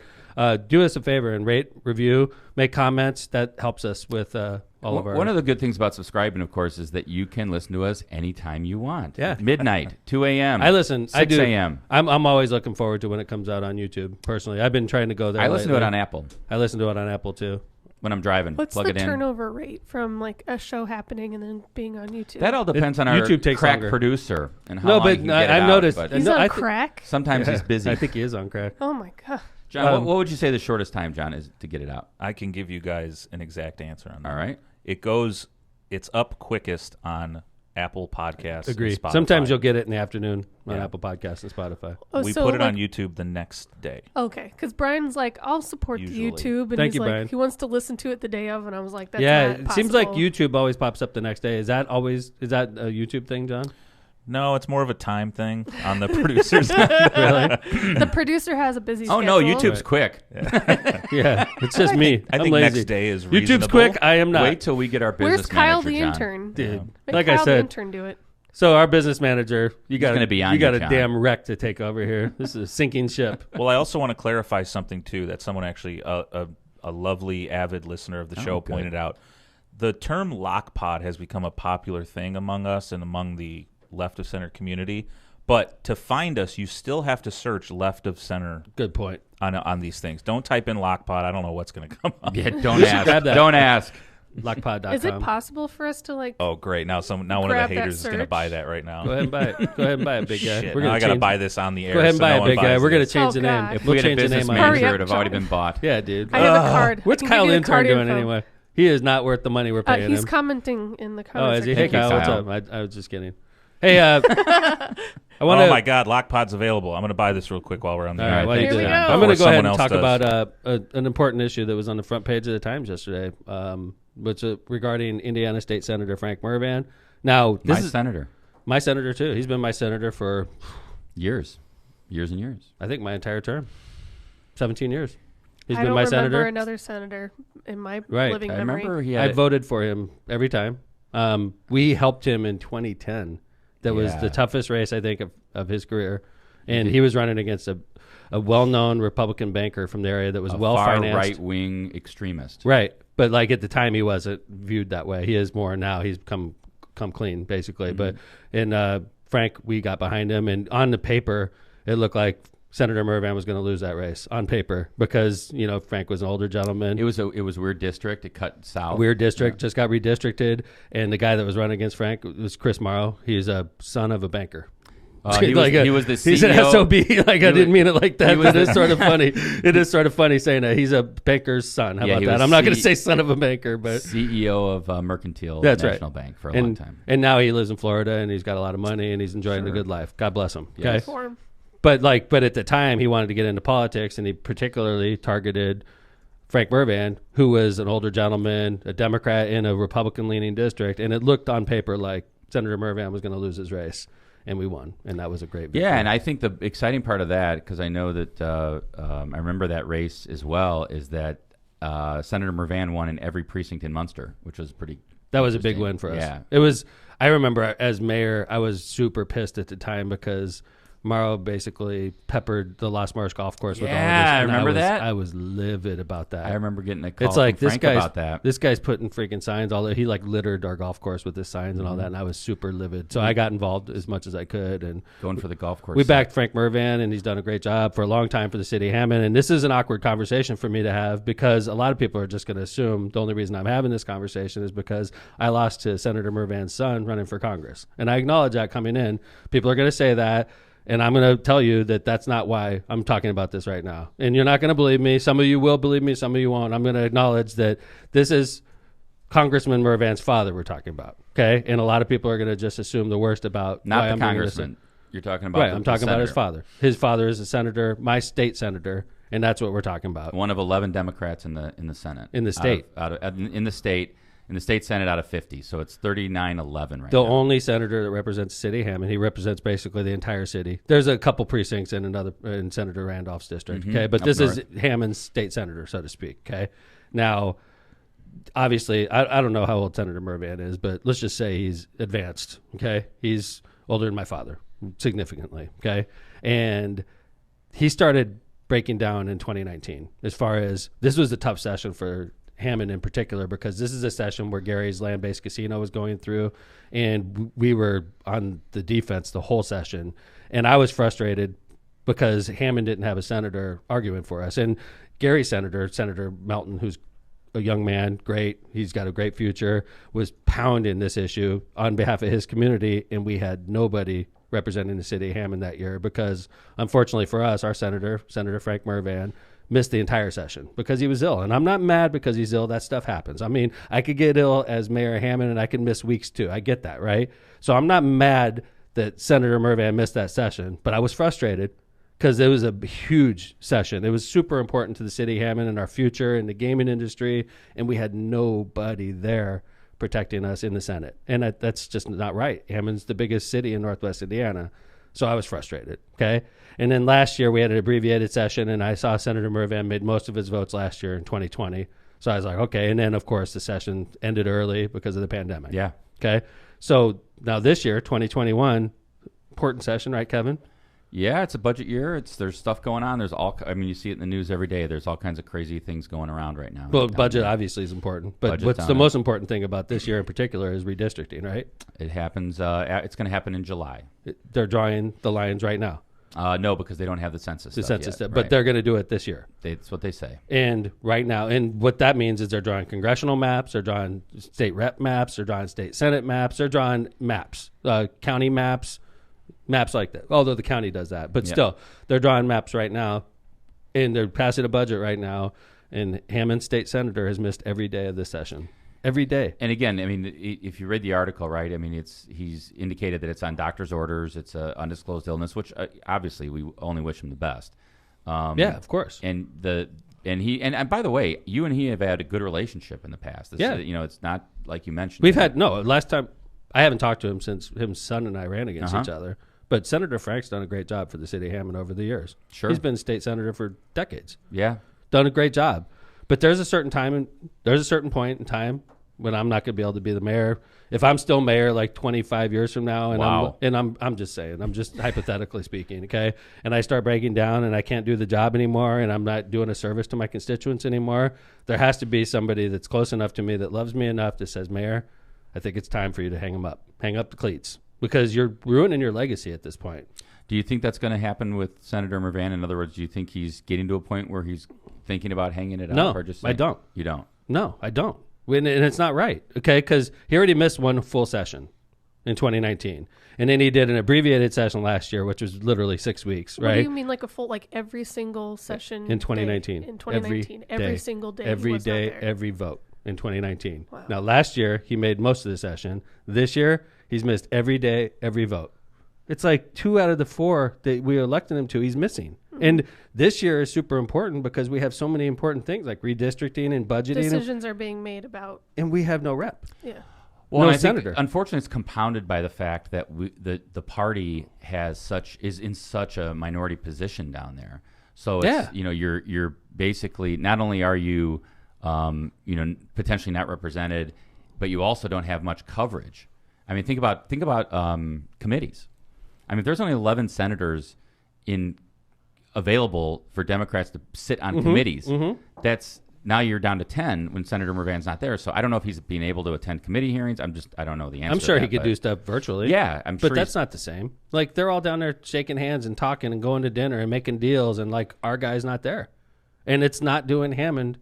do us a favor and rate, review, make comments. That helps us with all of our... One of the good things about subscribing, of course, is that you can listen to us anytime you want. Yeah. Midnight, 2 a.m. I listen. 6 I do. a.m. I'm always looking forward to when it comes out on YouTube, personally. I've been trying to go there I listen to it lately. on Apple I listen to it on Apple, too. when I'm driving. What's Plug the it in. turnover rate from like a show happening and then being on YouTube? That all depends on our YouTube takes crack longer. producer and how No, long but he can get it I've out, noticed- but He's No, on I crack. sometimes he's busy. I think he is on crack. Oh my god. John, what would you say the shortest time, John, is to get it out? I can give you guys an exact answer on that. All right. It's up quickest on Apple Podcasts. Agree. And Spotify. Sometimes you'll get it in the afternoon on Yeah. Apple Podcasts and Spotify. Oh, We so, put it on like- YouTube the next day. Okay, because Brian's like, I'll support Usually. the YouTube, and Thank he's you, like, Brian. he wants to listen to it the day of, and I was like, that's yeah, not it seems like possible. YouTube always pops up the next day. Is that a YouTube thing, John? No, it's more of a time thing on the producers. Really? The producer has a busy Oh, schedule. no, YouTube's quick. Yeah, it's just me. I I'm think lazy. next day is YouTube's reasonable. quick. I am not. Wait till we get our business Where's Kyle manager, the John. intern? Dude. Make Like Kyle I the said, intern do it. so our business manager, you got gonna be on you got you, a John. damn wreck to take over here. This is a sinking ship. Well, I also want to clarify something too that someone actually a lovely avid listener of the show good. pointed out. The term lockpod has become a popular thing among us and among the left of center community. But to find us, you still have to search left of center Good point. on these things. Don't type in lockpod. I don't know what's going to come up. Yeah, don't We should ask. grab that. Don't ask. Lockpod.com. Is it possible for us to like? Oh, great! Now one of the Grab that haters is going to search. buy that right now. Go ahead and buy it. Go ahead and buy it, big guy. Shit, We're now gonna I got to change- buy this on the air. Go ahead and so buy no it, one big guy. buys We're gonna this. change Oh, the God. name. If We'll we had a change the business name. manager, Hurry it up, would have already John. been bought. Yeah, dude. I have a card. I What's can Kyle give you a intern card doing info. anyway? He is not worth the money we're paying He's him. commenting in the Oh, comments. is he? section. Hey, Thank you, Kyle, what's Kyle. up? I was just kidding. Hey, I want to. Oh my God, Lockpod's available. I'm going to buy this real quick while we're on the All air. right, while you Here do we that. go. I'm going to Before go ahead someone and else talk does. about an important issue that was on the front page of the Times yesterday, which regarding Indiana State Senator Frank Mrvan. Now, My this is senator. my senator too. He's been my senator for Years and years. I think my entire term. 17 years. He's I been don't my remember senator. another senator in my Right. living I memory. remember he I had voted for him every time. We helped him in 2010. That was Yeah. the toughest race, I think, of his career. And he was running against a well-known Republican banker from the area that was a well-financed. far right-wing extremist. Right. But like at the time, he wasn't viewed that way. He is more now. He's come clean, basically. But Frank, we got behind him. And on the paper, it looked like Senator Mrvan was going to lose that race on paper because, Frank was an older gentleman. It was weird district. It cut south. Weird district, just got redistricted. And the guy that was running against Frank was Chris Morrow. He's a son of a banker. He was the CEO. He's an SOB. I didn't mean it like that, but it's sort of funny. It is sort of funny saying that he's a banker's son. How about he that? was I'm not going to say son of a banker, but CEO of Mercantile That's National right. Bank for a long time. And now he lives in Florida and he's got a lot of money and he's enjoying the good life. God bless him. Okay. Yes. For him. But at the time he wanted to get into politics and he particularly targeted Frank Mrvan, who was an older gentleman, a Democrat in a Republican leaning district, and it looked on paper like Senator Mrvan was going to lose his race. And we won, and that was a great victory. Yeah, and I think the exciting part of that, because I know that I remember that race as well, is that Senator Mrvan won in every precinct in Munster, which was pretty. That was a big interesting. win for us. Yeah, it was. I remember as mayor, I was super pissed at the time because Morrow basically peppered the Las Marsh golf course with all of this. Yeah, I and remember that. I was livid about that. I remember getting a call It's like from this Frank guy's about that. This guy's putting freaking signs all that. He littered our golf course with his signs and all that, and I was super livid. So I got involved as much as I could, and Going for the golf course. we backed Frank Mrvan, and he's done a great job for a long time for the city of Hammond. And this is an awkward conversation for me to have because a lot of people are just going to assume the only reason I'm having this conversation is because I lost to Senator Mrvan's son running for Congress. And I acknowledge that coming in. People are going to say that. And I'm going to tell you that that's not why I'm talking about this right now. And you're not going to believe me. Some of you will believe me. Some of you won't. I'm going to acknowledge that this is Congressman Mrvan's father we're talking about. Okay. And a lot of people are going to just assume the worst about Not why the I'm bringing this congressman. in. You're talking about. Right. I'm talking about his father. His father is a senator, my state senator. And that's what we're talking about. One of 11 Democrats in the Senate. In the state. In the state Senate out of 50. So it's 39-11 right The now. only senator that represents the city of Hammond. He represents basically the entire city. There's a couple precincts in Senator Randolph's district. Okay, but Up this north. is Hammond's state senator, so to speak. Okay, now obviously I don't know how old Senator Mrvan is, but let's just say he's advanced. Okay, he's older than my father significantly. Okay, and he started breaking down in 2019. As far as this was a tough session for Hammond in particular, because this is a session where Gary's land-based casino was going through, and we were on the defense the whole session. And I was frustrated because Hammond didn't have a senator arguing for us. And Gary's Senator Melton, who's a young man, great, he's got a great future, was pounding this issue on behalf of his community, and we had nobody representing the city of Hammond that year because, unfortunately for us, our Senator Frank Mrvan, missed the entire session because he was ill. And I'm not mad because he's ill. That stuff happens. I mean, I could get ill as Mayor Hammond and I could miss weeks too. I get that, right? So I'm not mad that Senator Mrvan missed that session, but I was frustrated because it was a huge session. It was super important to the city of Hammond and our future and the gaming industry, and we had nobody there protecting us in the Senate. And that's just not right. Hammond's the biggest city in Northwest Indiana. So I was frustrated, okay? And then last year we had an abbreviated session, and I saw Senator Mrvan made most of his votes last year in 2020. So I was like, okay. And then, of course, the session ended early because of the pandemic. Yeah. Okay? So now this year, 2021, important session, right, Kevin? Yeah, it's a budget year. There's stuff going on. You see it in the news every day. There's all kinds of crazy things going around right now. Well, budget obviously is important. But Budget's what's on the it. most important thing about this year in particular is redistricting, right? It happens. It's going to happen in July. They're drawing the lines right now. No, because they don't have the census. The stuff census yet. stuff. Right. But they're going to do it this year. That's what they say. And right now, and what that means is they're drawing congressional maps, they're drawing state rep maps, they're drawing state senate maps, they're drawing maps, county maps like that. Although the county does that, but still, they're drawing maps right now, and they're passing a budget right now. And Hammond State Senator has missed every day of this session. Every day. And again, I mean, if you read the article, right? I mean, he's indicated that it's on doctor's orders. It's an undisclosed illness, which obviously we only wish him the best. Yeah, of course. And by the way, you and he have had a good relationship in the past. It's not like you mentioned. We've had last time I haven't talked to him since his son and I ran against each other. But Senator Frank's done a great job for the city of Hammond over the years. Sure. He's been state senator for decades. Yeah. Done a great job. But there's a certain point in time when I'm not going to be able to be the mayor. If I'm still mayor like 25 years from now, and Wow. I'm just saying, I'm just hypothetically speaking, okay? And I start breaking down and I can't do the job anymore and I'm not doing a service to my constituents anymore, there has to be somebody that's close enough to me that loves me enough that says, Mayor, I think it's time for you to hang him up. Hang up the cleats. Because you're ruining your legacy at this point. Do you think that's going to happen with Senator Mrvan? In other words, do you think he's getting to a point where he's thinking about hanging it No, up? Or just I don't. You don't? No, I don't. And it's not right, okay? Because he already missed one full session in 2019. And then he did an abbreviated session last year, which was literally 6 weeks, right? What do you mean like a full, like every single session? In 2019. Day? In 2019. Every single day. Every he was not day, there. every vote in 2019. Wow. Now, last year, he made most of the session. This year, he's missed every day, every vote. It's like 2 out of the 4 that we elected him to, he's missing. Mm-hmm. And this year is super important because we have so many important things like redistricting and budgeting. Decisions are being made about. And we have no rep. Yeah. Well, No I think, senator. unfortunately, it's compounded by the fact that the party is in such a minority position down there. So it's, Yeah. you're basically, not only are you potentially not represented, but you also don't have much coverage. I mean, think about committees. I mean, if there's only 11 senators available for Democrats to sit on committees, that's now you're down to 10 when Senator Mrvan's not there. So I don't know if he's being able to attend committee hearings. I don't know the answer. I'm sure to he that, could but- do stuff virtually. Yeah, I'm sure. But that's not the same. Like, they're all down there shaking hands and talking and going to dinner and making deals, and like our guy's not there. And it's not doing Hammond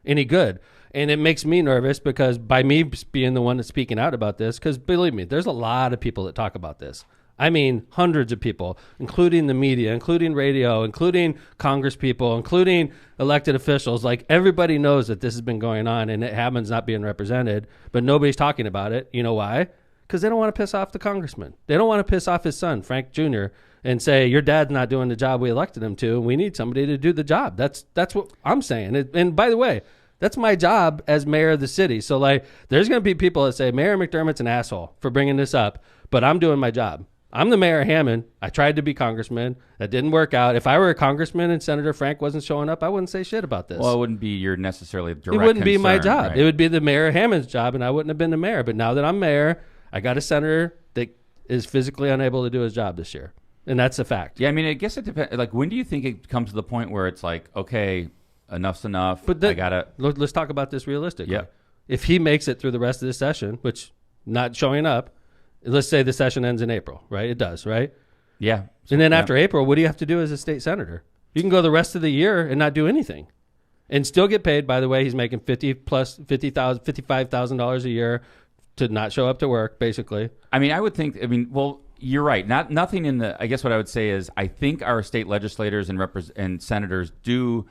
any good. And it makes me nervous because by me being the one that's speaking out about this, because believe me, there's a lot of people that talk about this. I mean, hundreds of people, including the media, including radio, including Congress people, including elected officials. Like, everybody knows that this has been going on and it Hammond's not being represented, but nobody's talking about it. You know why? Because they don't want to piss off the congressman. They don't want to piss off his son, Frank Jr., and say, your dad's not doing the job we elected him to, and we need somebody to do the job. That's what I'm saying. And by the way, that's my job as mayor of the city. So, like, there's going to be people that say, Mayor McDermott's an asshole for bringing this up, but I'm doing my job. I'm the mayor of Hammond. I tried to be congressman. That didn't work out. If I were a congressman and Senator Frank wasn't showing up, I wouldn't say shit about this. Well, it wouldn't be your necessarily direct It wouldn't be my concern, job. right? It would be the mayor of Hammond's job, and I wouldn't have been the mayor. But now that I'm mayor, I got a senator that is physically unable to do his job this year. And that's a fact. Yeah, I mean, I guess it depends. Like, when do you think it comes to the point where it's like, okay, enough's enough. But I gotta. let's talk about this realistically. Yeah. If he makes it through the rest of the session, which not showing up, let's say the session ends in April, right? It does, right? Yeah. And then after April, what do you have to do as a state senator? You can go the rest of the year and not do anything, and still get paid. By the way, he's making $55,000 a year to not show up to work, basically. I mean, I would think. I mean, well, you're right. Nothing in the. I guess what I would say is, I think our state legislators and senators do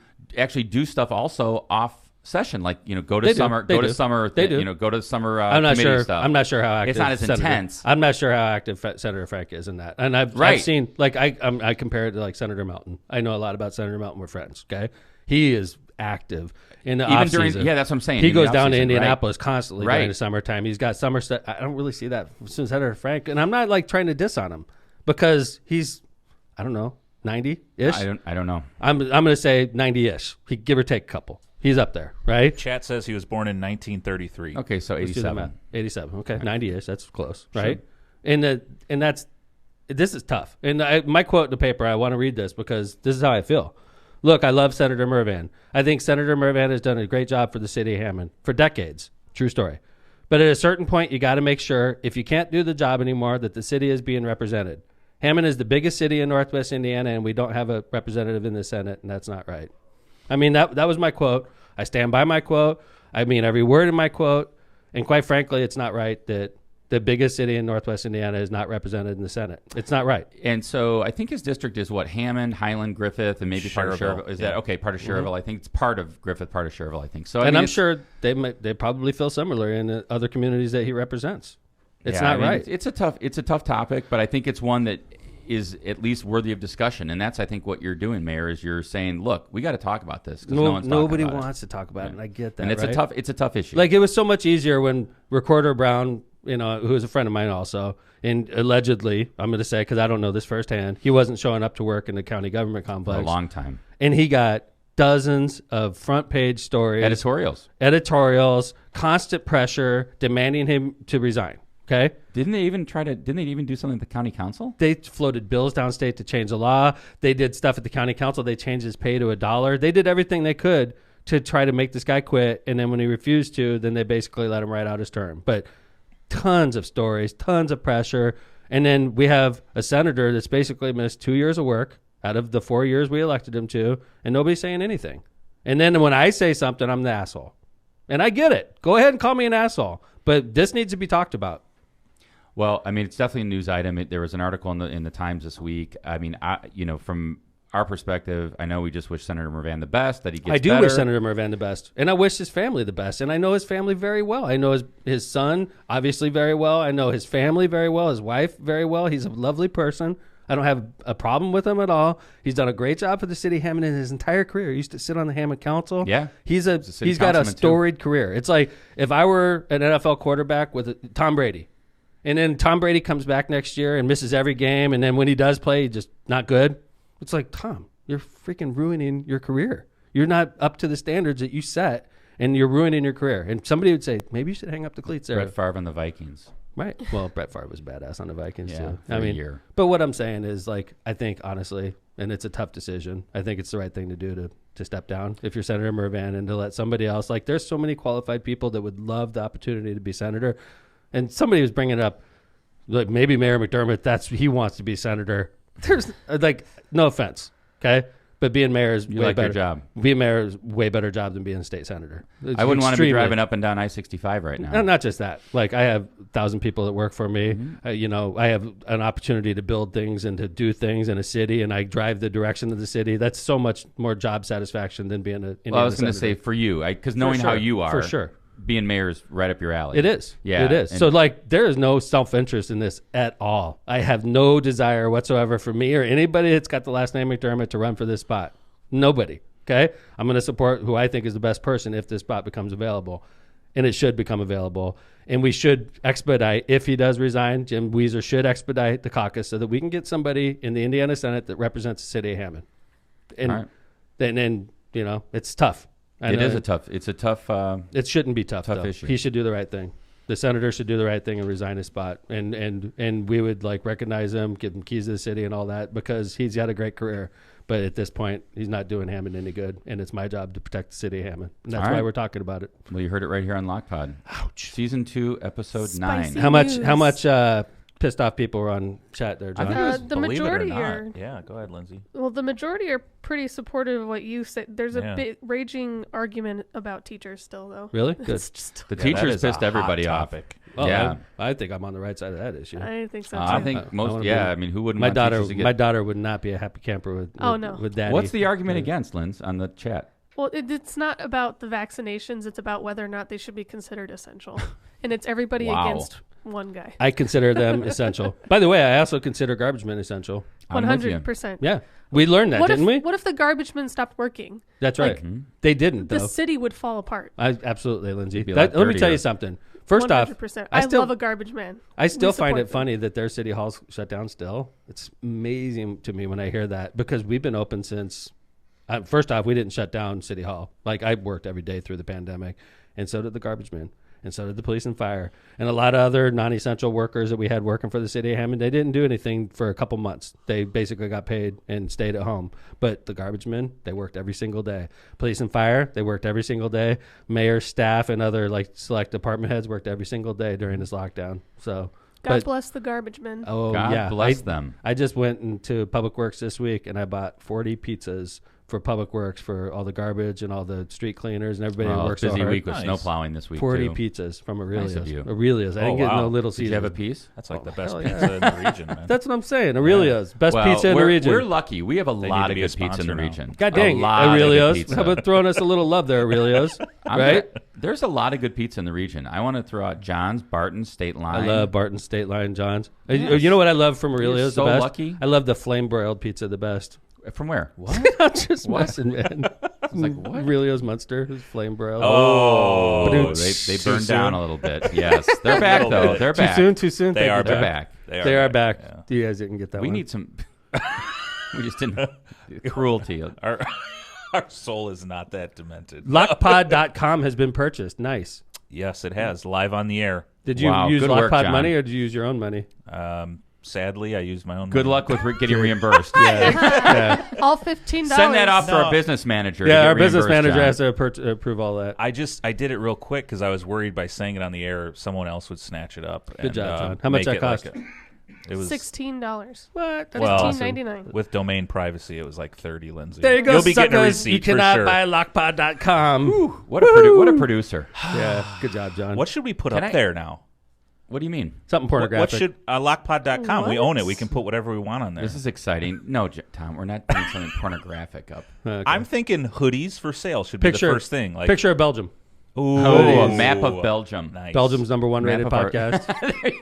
stuff also off session, like, go to They summer, do. go They to do. summer, They do. go to summer. I'm not committee sure. stuff. I'm not sure how active It's not as intense. I'm not sure how active Senator Frank is in that. And I've Right. seen, like, I compare it to like Senator Melton. I know a lot about Senator Melton. We're friends. Okay, he is active in the Even off during, season. yeah, that's what I'm saying. He in the goes down to off-season, right? Indianapolis constantly Right. during the summertime. He's got summer stuff. I don't really see that from Senator Frank, and I'm not like trying to diss on him because he's, I don't know, 90-ish. I don't know. I'm going to say 90-ish. He give or take a couple. He's up there, right? Chat says he was born in 1933. Okay, so Let's do the 87. math. 87. Okay, 90-ish. That's close, right? And this is tough. And my quote in the paper, I want to read this because this is how I feel. Look, I love Senator Mrvan. I think Senator Mrvan has done a great job for the city of Hammond for decades. True story. But at a certain point, you got to make sure, if you can't do the job anymore, that the city is being represented. Hammond is the biggest city in Northwest Indiana, and we don't have a representative in the Senate, and that's not right. I mean, that was my quote. I stand by my quote. I mean every word in my quote. And quite frankly, it's not right that the biggest city in Northwest Indiana is not represented in the Senate. It's not right. And so I think his district is what, Hammond, Highland, Griffith, and maybe part of Cherville. Cherville. Is that okay? Part of Cherville. I think it's part of Griffith, part of Cherville. I think so. And I'm it's- sure they probably feel similar in the other communities that he represents. It's yeah, not I mean, right. It's a tough topic, but I think it's one that is at least worthy of discussion. And that's, I think, what you're doing, Mayor, is you're saying, look, we got to talk about this because no one's talking nobody about wants to talk about it, and I get that. And it's right? a tough issue. Like, it was so much easier when Recorder Brown who was a friend of mine also, and allegedly, I'm going to say, because I don't know this firsthand, he wasn't showing up to work in the county government complex. For a long time. And he got dozens of front page stories. Editorials, constant pressure, demanding him to resign. Okay. Didn't they even do something at the county council? They floated bills downstate to change the law. They did stuff at the county council. They changed his pay to $1. They did everything they could to try to make this guy quit. And then when he refused to, then they basically let him write out his term. But tons of stories, tons of pressure. And then we have a senator that's basically missed 2 years of work out of the 4 years we elected him to, and nobody's saying anything. And then when I say something, I'm the asshole. And I get it. Go ahead and call me an asshole. But this needs to be talked about. Well, I mean, it's definitely a news item. There was an article in the Times this week. I mean, from our perspective, I know we just wish Senator Mrvan the best, that he gets better. I do wish Senator Mrvan the best, and I wish his family the best. And I know his family very well. I know his son obviously very well. I know his family very well, his wife very well. He's a lovely person. I don't have a problem with him at all. He's done a great job for the city of Hammond in his entire career. He used to sit on the Hammond Council. Yeah. He's got a storied career. It's like if I were an NFL quarterback with Tom Brady, and then Tom Brady comes back next year and misses every game, and then when he does play, he's just not good. It's like, Tom, you're freaking ruining your career. You're not up to the standards that you set, and you're ruining your career. And somebody would say, maybe you should hang up the cleats there. Brett Favre on the Vikings. Right. Well, Brett Favre was badass on the Vikings, too. For a year. But what I'm saying is, like, I think, honestly, and it's a tough decision, I think it's the right thing to do to step down if you're Senator Mrvan and to let somebody else. Like, there's so many qualified people that would love the opportunity to be senator. And somebody was bringing up, like, maybe Mayor McDermott, he wants to be senator. There's, like, no offense, okay? But being mayor is way better. Your job. Being mayor is way better job than being a state senator. I wouldn't want to be driving up and down I-65 right now. Not just that. Like, I have 1,000 people that work for me. Mm-hmm. I have an opportunity to build things and to do things in a city, and I drive the direction of the city. That's so much more job satisfaction than being a. Well, I was going to say for you, because knowing how you are, for sure. Being mayor is right up your alley. It is. Yeah. It is. So, like, there is no self-interest in this at all. I have no desire whatsoever for me or anybody that's got the last name McDermott to run for this spot. Nobody. Okay? I'm going to support who I think is the best person if this spot becomes available. And it should become available. And we should expedite, if he does resign, Jim Weezer should expedite the caucus so that we can get somebody in the Indiana Senate that represents the city of Hammond. And all right. then it's tough. It's a tough. It shouldn't be tough though. Issue. He should do the right thing. The senator should do the right thing and resign his spot. And we would like recognize him, give him keys to the city and all that because he's got a great career. But at this point, he's not doing Hammond any good, and it's my job to protect the city of Hammond. And that's why we're talking about it. Well, you heard it right here on Lockpod. Ouch. Season 2, episode Spicy 9. How much pissed off people were on chat there, John? I think it was, the believe it or majority not. are. Yeah, go ahead, Lindsay. Well, the majority are pretty supportive of what you said. There's a big raging argument about teachers still, though. Really? Good. It's just, The teachers pissed everybody off. Topic. Oh, yeah. I think I'm on the right side of that issue. I think so too. I think most. I mean, who wouldn't? My want daughter. teachers to get... My daughter would not be a happy camper with. No. With daddy. What's the argument against, Linz, on the chat? Well, it's not about the vaccinations. It's about whether or not they should be considered essential. And it's everybody against one guy. I consider them essential. By the way, I also consider garbage men essential. 100%. Yeah. We learned that, didn't we? What if the garbage men stopped working? That's right. They didn't, though. The city would fall apart. Absolutely, Lindsay. Let me tell you something. First 100%. off, I love a garbage man. I still find it them. funny that their city hall's shut down still. It's amazing to me when I hear that because we've been open since, first off, we didn't shut down City Hall. Like, I worked every day through the pandemic, and so did the garbage man, and so did the police and fire, and a lot of other non-essential workers that we had working for the city of Hammond. They didn't do anything for a couple months. They basically got paid and stayed at home. But the garbage men, they worked every single day. Police and fire, they worked every single day. Mayor, staff, and other like select department heads worked every single day during this lockdown. So God bless the garbage men. Oh, God yeah. bless them. I just went into Public Works this week and I bought 40 pizzas for Public Works for all the garbage and all the street cleaners and everybody who works so busy hard. week with snow plowing this week. 40 too. pizzas from Aurelia's. Nice of you. Aurelia's. I didn't get no Little Did Caesars. you have a piece? That's like the best hell pizza in the region, man. That's what I'm saying. Aurelia's. Best Well, pizza in the region. We're lucky. We have a lot need of to be good a pizza in the sponsor now. region. God dang, A lot of good Aurelia's. pizza. How about throwing us a little love there, Aurelia's? Right? There's a lot of good pizza in the region. I want to throw out John's, Barton, State Line. I love Barton, State Line, John's. You know what I love from Aurelia's so the best? lucky. I love the flame broiled pizza the best. From where? I'm just messing, man. I was like, what? Aurelio's Munster, his flame barrel. Oh, They too burned down soon? a little bit. Yes, they're back though. bit. They're Too back. soon, too soon. They Thank are you, They're Jack. back. They are back. Yeah. You guys didn't get that We one. need some. We just didn't. Cruelty. Our soul is not that demented. Lockpod.com has been purchased. Nice. Yes, it has. Live on the air. Did you Wow, use good work, Lockpod John. money or did you use your own money? Sadly, I used my own Good money. luck with getting reimbursed. Yeah. All $15. Send that off to No. our business manager. to Yeah, get our business reimbursed, manager John. has to approve all that. I did it real quick because I was worried by saying it on the air, someone else would snatch it up. Good job, John. How much make that it cost? It was $16. What? That's Well, awesome. $15.99. with domain privacy. It was like 30, Lindsay. There you go, You'll be suckers. getting a receipt You cannot for sure. buy Lockpod.com. What a producer. Yeah, good job, John. What should we put Can up I- there now? What do you mean? Something What pornographic. should lockpod.com? We What? own it. We can put whatever we want on there. This is exciting. No, Tom, we're not doing something pornographic up. Okay. I'm thinking hoodies for sale should be Picture- the first thing. Like Picture of Belgium. Ooh, Oh, a map of Belgium. Nice. Belgium's #1 Map rated of our- podcast.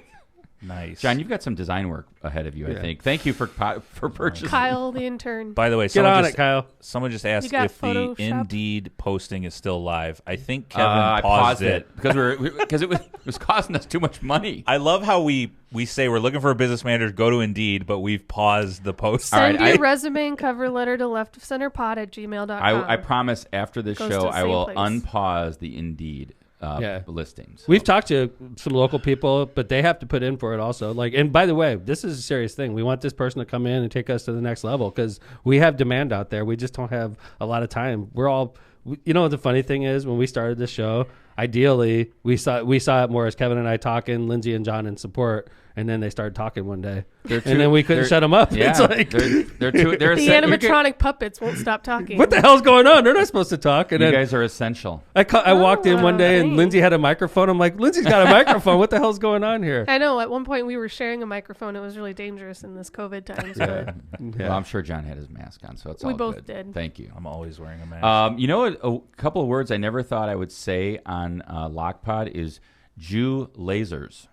Nice. John, you've got some design work ahead of you, I Yeah. think. Thank you for purchasing. Kyle, the intern. By the way, Get on it, Kyle. someone just asked got if the Photoshop? Indeed posting is still live. I think Kevin I paused it. because it was costing us too much money. I love how we say we're looking for a business manager. Go to Indeed, but we've paused the post. Send All right, your resume and cover letter to leftofcenterpod@gmail.com. I promise after this Goes show to the I same will place. unpause the Indeed Yeah. listings. We've talked to some local people, but they have to put in for it also. Like, and by the way, this is a serious thing. We want this person to come in and take us to the next level because we have demand out there. We just don't have a lot of time. You know, the funny thing is when we started this show, ideally we saw it more as Kevin and I talking, Lindsay and John in support, and then they started talking one day, and then we couldn't shut them up. Yeah, It's like, they're the animatronic puppets won't stop talking. what the hell's going on? They're not supposed to talk. And You then guys are essential. I walked in one day and thanks. Lindsay had a microphone. I'm like, Lindsay's got a microphone. What the hell's going on here? I know. At one point, we were sharing a microphone. It was really dangerous in this COVID times. But Well, I'm sure John had his mask on, so it's We all both good. did. Thank you. I'm always wearing a mask. You know, a couple of words I never thought I would say on Lockpod is Jew lasers.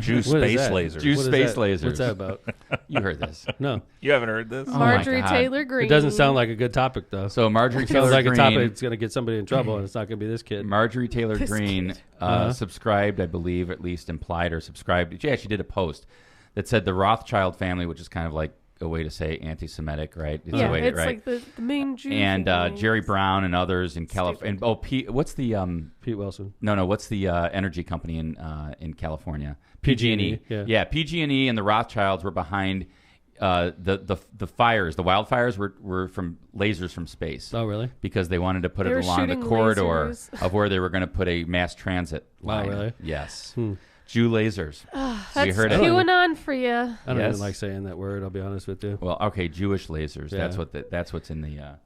Jew space lasers. Jew What is space that? lasers. What's that about? You heard this. No, You haven't heard this? Oh my Marjorie God. Taylor Greene. it doesn't sound like a good topic though. So Marjorie Taylor Sounds like Greene, a topic that's going to get somebody in trouble, and it's not going to be this kid. Marjorie Taylor This Greene kid. subscribed, I believe, at least implied or subscribed. She actually did a post that said the Rothschild family, which is kind of like a way to say anti-Semitic, right? It's Yeah, a way to, it's right? like the main Jew. And family. Jerry Brown and others in California. Stupid. And Pete, what's the Pete Wilson. No, what's the energy company in California? PG&E, yeah. PG&E and the Rothschilds were behind the fires. The wildfires were from lasers from space. Oh, really? Because they wanted to put They it were along the shooting corridor lasers. of where they were going to put a mass transit line. really? Yes. Jew lasers. That's heard it. QAnon for you. I don't Yes. even like saying that word. I'll be honest with you. Well, okay, Jewish lasers. Yeah. that's what's in the.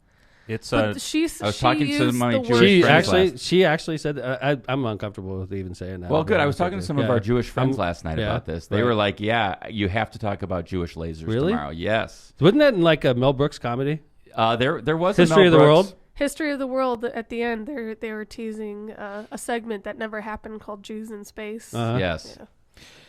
It's But I was talking to used my the Jewish word- friends She actually said that. I'm uncomfortable with even saying that. Well, I'll be good. I was honest with talking to you. some of Yeah. our Jewish friends I'm- last night yeah, about this. They right. were like, "Yeah, you have to talk about Jewish lasers Really? tomorrow." Yes. Wasn't that in like a Mel Brooks comedy? There was History a Mel of the Brooks- World? History of the World. At the end, they were teasing a segment that never happened called Jews in Space. Uh-huh. Yes. Yeah.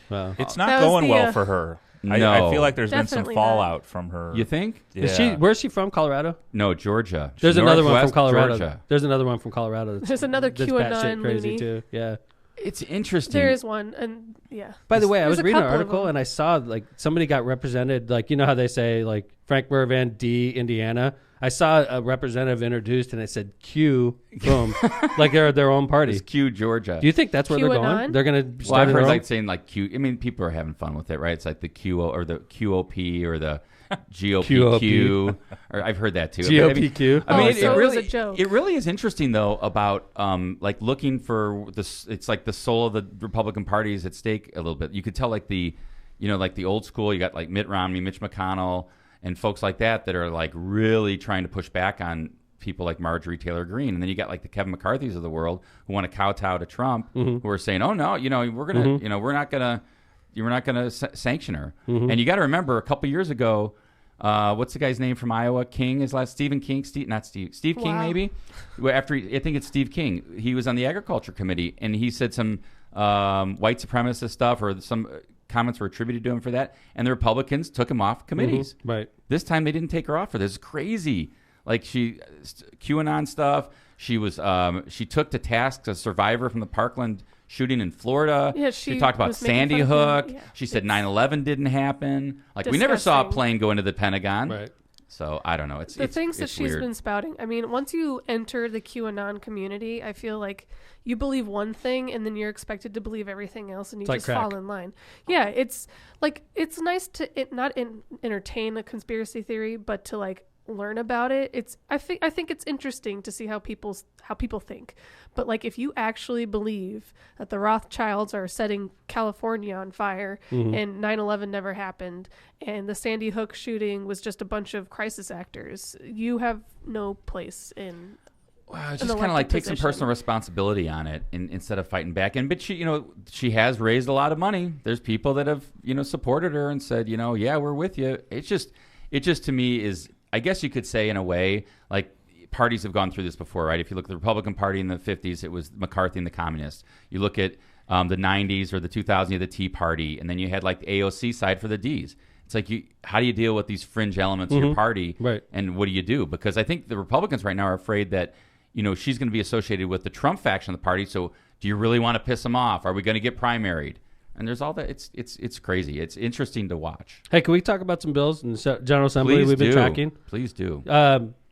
Wow. It's That not was going the, well for her. I No. feel like there's been some Definitely not. fallout from her. You think? Yeah. Is she? Where's she from? Colorado. No, Georgia. There's another one from Northwest Colorado. Georgia. There's another one from Colorado. There's another that's QAnon batshit crazy loony. too. Yeah. It's interesting. There is one, and yeah. By the way, I There's was a reading an couple of article them. and I saw like somebody got represented. Like, you know how they say like Frank Mrvan D Indiana. I saw a representative introduced and it said Q, boom, like they're their own party. It's Q, Georgia. Do you think that's where they're going? QAnon? They're going to Well, start I've their heard own? like saying like Q. I mean, people are having fun with it, right? It's like the QO or the QOP or the GOPQ. Or I've heard that too. GOPQ. I mean, Oh, it so it was really, a joke. it really is interesting though about like looking for this. It's like the soul of the Republican Party is at stake a little bit. You could tell like the old school. You got like Mitt Romney, Mitch McConnell, and folks like that are like really trying to push back on people like Marjorie Taylor Greene. And then you got like the Kevin McCarthy's of the world who want to kowtow to Trump, who are saying, "Oh no, we're gonna, we're not gonna sanction her." And you got to remember, a couple years ago, what's the guy's name from Iowa? King is last Stephen King, Steve King Wow. maybe. After I think it's Steve King. He was on the Agriculture Committee and he said some white supremacist stuff or some comments were attributed to him for that. And the Republicans took him off committees. Right. This time they didn't take her off for this. It's crazy. Like QAnon stuff. She was she took to task a survivor from the Parkland shooting in Florida. Yeah, she talked about was making Sandy fun of Hook. him. Yeah, she said it's 9/11 didn't happen. Like we never saw a disgusting. plane go into the Pentagon. Right. So I don't know. It's The things that it's she's weird. been spouting. I mean, once you enter the QAnon community, I feel like you believe one thing and then you're expected to believe everything else, and you It's like just crack. fall in line. Yeah, it's like it's nice to entertain a conspiracy theory, but to like learn about it. I think it's interesting to see how people think. But like if you actually believe that the Rothschilds are setting California on fire and 9/11 never happened and the Sandy Hook shooting was just a bunch of crisis actors, you have no place in Wow, it's an just kind of like elected take some position. personal responsibility on it instead of fighting back. But she has raised a lot of money. There's people that have supported her and said yeah, we're with you. It just to me is, I guess you could say in a way, like parties have gone through this before, right? If you look at the Republican Party in the 50s, it was McCarthy and the communists. You look at the 90s or the 2000s, you had the Tea Party, and then you had like the AOC side for the Ds. It's like, how do you deal with these fringe elements of your party? Right. And what do you do? Because I think the Republicans right now are afraid that she's going to be associated with the Trump faction of the party. So do you really want to piss them off? Are we going to get primaried? And there's all that. It's crazy. It's interesting to watch. Hey, can we talk about some bills in the General Assembly Please we've been do. tracking? Please do.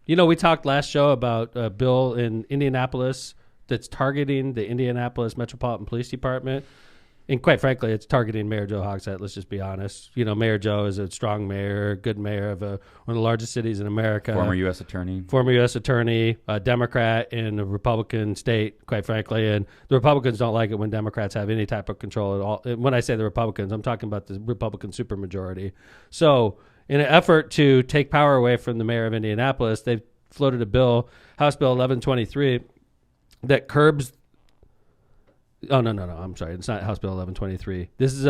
We talked last show about a bill in Indianapolis that's targeting the Indianapolis Metropolitan Police Department. And quite frankly, it's targeting Mayor Joe Hogsett. Let's just be honest. Mayor Joe is a strong mayor, good mayor of one of the largest cities in America. Former U.S. attorney. Former U.S. attorney, a Democrat in a Republican state, quite frankly. And the Republicans don't like it when Democrats have any type of control at all. When I say the Republicans, I'm talking about the Republican supermajority. So in an effort to take power away from the mayor of Indianapolis, they've floated a bill, House Bill 1123, that curbs... Oh, no. I'm sorry. It's not House Bill 1123. This is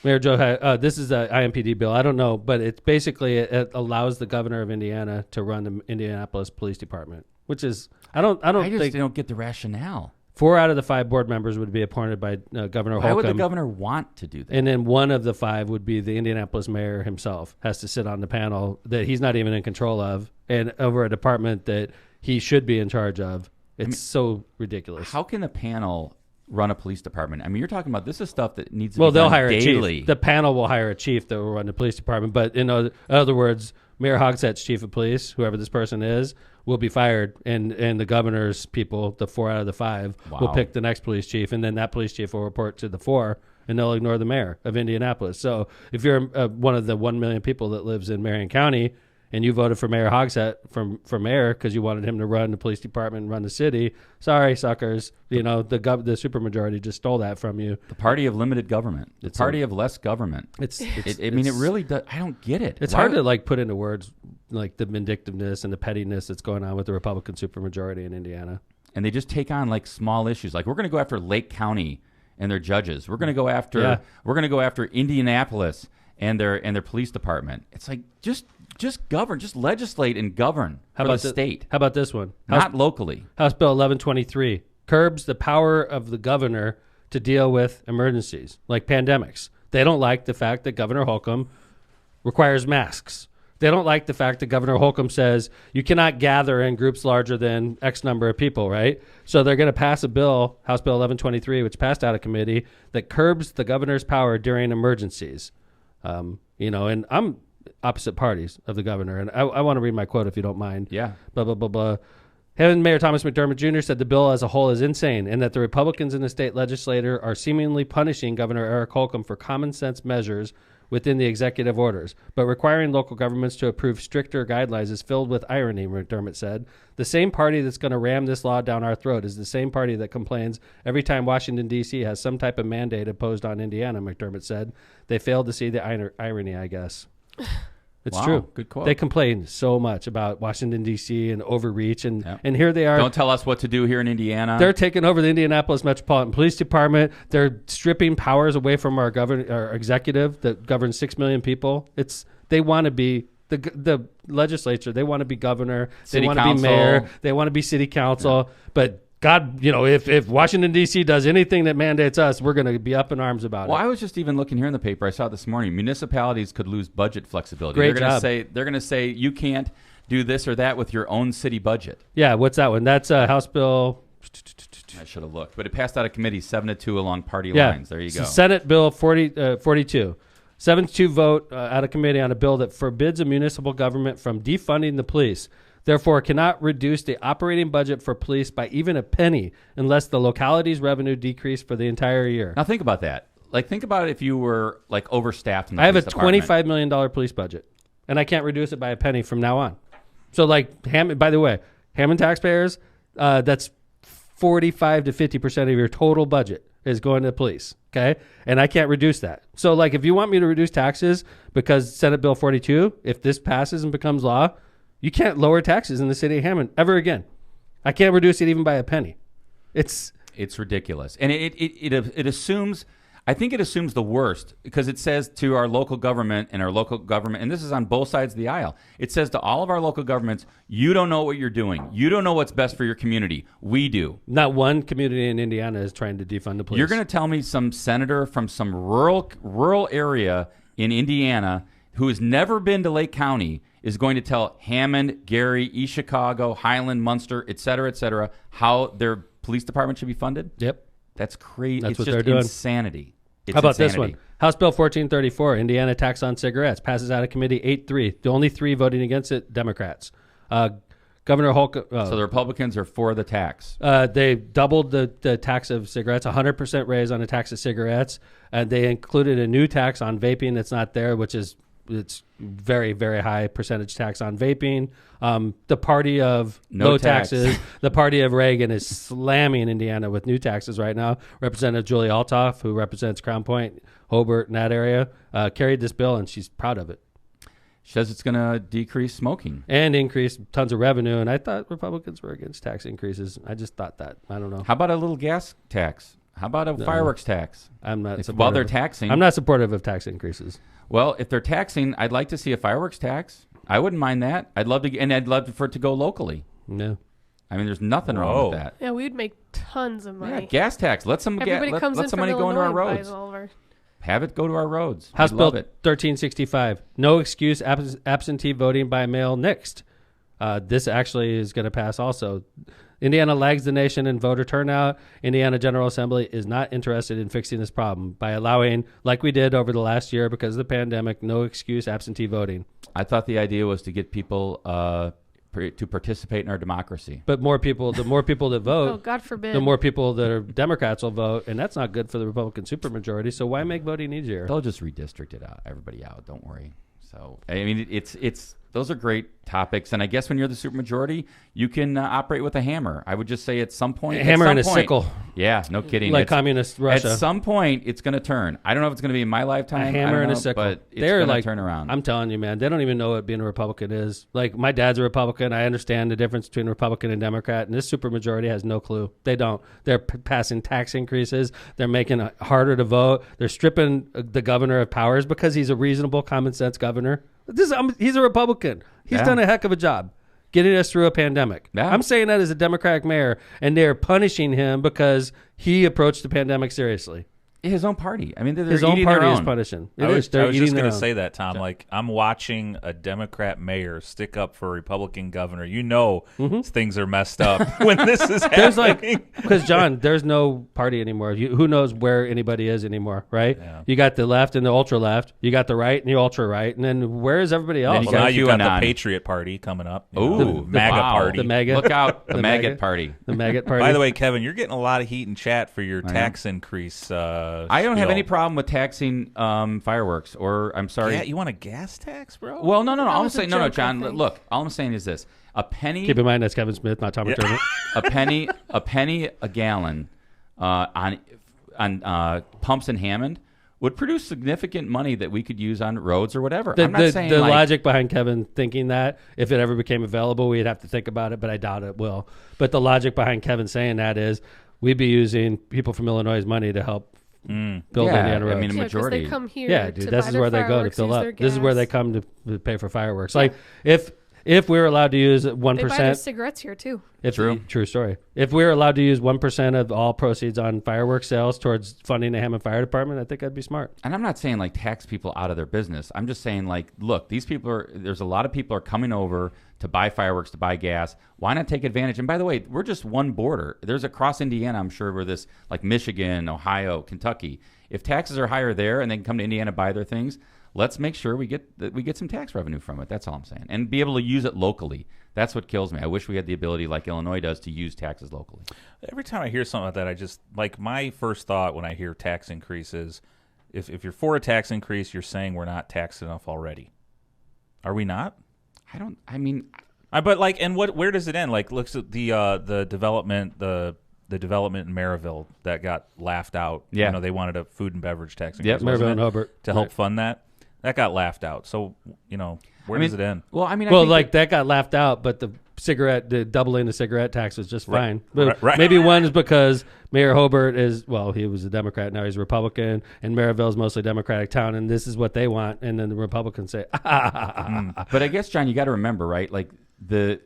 Mayor Joe. This is a IMPD bill. I don't know, but it's basically it allows the governor of Indiana to run the Indianapolis Police Department, which is I just think don't get the rationale. 4 out of the 5 board members would be appointed by Governor Why would the Holcomb, governor want to do that? and then 1 of the 5 would be the Indianapolis mayor himself has to sit on the panel that he's not even in control of, and over a department that he should be in charge of. It's so ridiculous. How can a panel run a police department? I mean, you're talking about this is stuff that needs to Well, be they'll done hire daily. a chief. The panel will hire a chief that will run the police department. But in other words, Mayor Hogsett's chief of police, whoever this person is, will be fired, and the governor's people, the 4 out of the 5, will Wow. pick the next police chief, and then that police chief will report to the 4, and they'll ignore the mayor of Indianapolis. So if you're one of the 1 million people that lives in Marion County, and you voted for Mayor Hogsett for mayor because you wanted him to run the police department and run the city, sorry, suckers. The supermajority just stole that from you. The party of limited government. The party of less government. It really does. I don't get it. It's Why hard would- to put into words like the vindictiveness and the pettiness that's going on with the Republican supermajority in Indiana. And they just take on like small issues. Like we're going to go after Lake County and their judges. We're going to go after Indianapolis and their police department. It's like just govern, just legislate and govern for the state, How about this one? not locally. House Bill 1123 curbs the power of the governor to deal with emergencies like pandemics. They don't like the fact that Governor Holcomb requires masks. They don't like the fact that Governor Holcomb says you cannot gather in groups larger than X number of people, right? So they're going to pass a bill, House Bill 1123, which passed out of committee, that curbs the governor's power during emergencies. And I'm opposite parties of the governor, and I want to read my quote if you don't mind. Yeah. Blah, blah, blah, blah. Having Mayor Thomas McDermott Jr. said the bill as a whole is insane and that the Republicans in the state legislature are seemingly punishing Governor Eric Holcomb for common sense measures within the executive orders. But requiring local governments to approve stricter guidelines is filled with irony, McDermott said. The same party that's going to ram this law down our throat is the same party that complains every time Washington, D.C. has some type of mandate imposed on Indiana, McDermott said. They failed to see the irony, I guess. It's Wow, true. good quote. They complain so much about Washington, D.C. and overreach, and Yep. and here they are. Don't tell us what to do here in Indiana. They're taking over the Indianapolis Metropolitan Police Department. They're stripping powers away from our executive that governs 6 million people. They want to be the legislature. They want to be governor. City they want to be council. mayor. They want to be city council. Yeah. But God, if Washington, D.C. does anything that mandates us, we're going to be up in arms about it. Well, I was just even looking here in the paper. I saw it this morning. Municipalities could lose budget flexibility. Great They're job. They're going to say you can't do this or that with your own city budget. Yeah, what's that one? That's House Bill. I should have looked, but it passed out of committee 7-2 along party lines. There you go. Senate Bill 42. 7-2 vote out of committee on a bill that forbids a municipal government from defunding the police. Therefore, cannot reduce the operating budget for police by even a penny unless the locality's revenue decreased for the entire year. Now think about that. Like, think about it if you were like overstaffed in the I have a police department. $25 million police budget, and I can't reduce it by a penny from now on. So, like, by the way, Hammond taxpayers, that's 45 to 50% of your total budget is going to the police, okay? And I can't reduce that. So, like, if you want me to reduce taxes because Senate Bill 42, if this passes and becomes law, you can't lower taxes in the city of Hammond ever again. I can't reduce it even by a penny. It's ridiculous. And it assumes, I think it assumes the worst, because it says to our local government, and this is on both sides of the aisle, it says to all of our local governments, you don't know what you're doing. You don't know what's best for your community. We do. Not one community in Indiana is trying to defund the police. You're going to tell me some senator from some rural area in Indiana who has never been to Lake County is going to tell Hammond, Gary, East Chicago, Highland, Munster, et cetera, how their police department should be funded? Yep. That's crazy. That's it's what just they're doing. Insanity. It's How about insanity. this one? House Bill 1434, Indiana tax on cigarettes, passes out of committee 8-3. The only 3 voting against it, Democrats. Governor Holcomb. So the Republicans are for the tax. They doubled the tax of cigarettes, 100% raise on the tax of cigarettes, and they included a new tax on vaping that's not there, which is it's very, very high percentage tax on vaping. The party of No low tax. taxes, the party of Reagan is slamming Indiana with new taxes right now. Representative Julie Altoff, who represents Crown Point, Hobart, in that area, carried this bill, and she's proud of it. She says it's going to decrease smoking. And increase tons of revenue. And I thought Republicans were against tax increases. I just thought that. I don't know. How about a little gas tax? How about a fireworks tax? I'm not supportive. While they're taxing. I'm not supportive of tax increases. Well, if they're taxing, I'd like to see a fireworks tax. I wouldn't mind that. I'd love for it to go locally. No. I mean, there's nothing wrong with that. Yeah, we'd make tons of money. Yeah, gas tax. Let some Everybody comes in let some from money go into our Illinois and roads. buys all of our- Have it go to our roads. House We'd Bill love it. 1365. No excuse absentee voting by mail nixed. This actually is going to pass also. Indiana lags the nation in voter turnout. Indiana General Assembly is not interested in fixing this problem by allowing, like we did over the last year because of the pandemic, no excuse absentee voting. I thought the idea was to get people to participate in our democracy. But the more people that Oh, vote, God forbid. the more people that are Democrats will vote, and that's not good for the Republican supermajority. So why make voting easier? They'll just redistrict it out, everybody out. Don't worry. So I mean, it's those are great topics, and I guess when you're the supermajority, you can operate with a hammer. I would just say at some point, Sickle. Yeah, no kidding. Like communist Russia. At some point, it's going to turn. I don't know if it's going to be in my lifetime. A hammer I don't and a know, sickle. but it's They're going to turn around. I'm telling you, man, they don't even know what being a Republican is. Like, my dad's a Republican. I understand the difference between Republican and Democrat, and this supermajority has no clue. They don't. They're passing tax increases. They're making it harder to vote. They're stripping the governor of powers because he's a reasonable, common sense governor. He's a Republican. He's done a heck of a job getting us through a pandemic. Yeah. I'm saying that as a Democratic mayor, and they're punishing him because he approached the pandemic seriously. His own party. I mean, they're His own eating party their is own. punishing. I was just going to to say that, Tom. Like, I'm watching a Democrat mayor stick up for a Republican governor. You know, things are messed up when this is There's happening. because John, there's no party anymore. Who knows where anybody is anymore, right? Yeah. You got the left and the ultra left. You got the right and the ultra right, and then where is everybody else? Then Well, now you've got QAnon. the Patriot Party coming up. Ooh, MAGA wow. party. The MAGA. Look out, the The maggot maggot. party. The maggot party. By the way, Kevin, you're getting a lot of heat in chat for your tax increase. I don't have any problem with taxing fireworks, or I'm sorry. Yeah, you want a gas tax, bro? Well, no. That All I'm was a saying, no, joke, I John. think. Look, all I'm saying is this: a penny, Keep in mind that's Kevin Smith, not Tom McDermott. a penny a gallon on pumps in Hammond would produce significant money that we could use on roads or whatever. I'm not saying the like, logic behind Kevin thinking that if it ever became available, we'd have to think about it, but I doubt it will. But the logic behind Kevin saying that is we'd be using people from Illinois' money to help build Indiana roads. I mean, a Yeah, 'cause majority. they come here. Yeah, to dude, buy this is their where they go to fireworks, fill use up. their This is where gas. they come to pay for fireworks. Like if if we were allowed to use They buy their 1%, cigarettes here too. true story. If we were allowed to use 1% of all proceeds on fireworks sales towards funding the Hammond Fire Department, I think that'd be smart. And I'm not saying like tax people out of their business. I'm just saying like, look, there's a lot of people are coming over to buy fireworks, to buy gas. Why not take advantage? And by the way, we're just one border. There's across Indiana, I'm sure, where this like Michigan, Ohio, Kentucky. If taxes are higher there and they can come to Indiana, buy their things, let's make sure we get some tax revenue from it. That's all I'm saying. And be able to use it locally. That's what kills me. I wish we had the ability, like Illinois does, to use taxes locally. Every time I hear something like that, I just like my first thought when I hear tax increases, if you're for a tax increase, you're saying we're not taxed enough already. Are we not? But like, and where does it end? Like, looks at the development, the development in Maryville that got laughed out. Yeah. You know, they wanted a food and beverage tax increase. Maryville wasn't and it? Hobart. To help fund that. That got laughed out. So, you know, where does it end? Well, I Well, think like that got laughed out, but the doubling the cigarette tax was just Right. fine. But Right. maybe one is because Mayor Hobart he was a Democrat, now he's a Republican, and Maryville's mostly a Democratic town, and this is what they want, and then the Republicans say, But I guess, John, you got to remember, right? Like the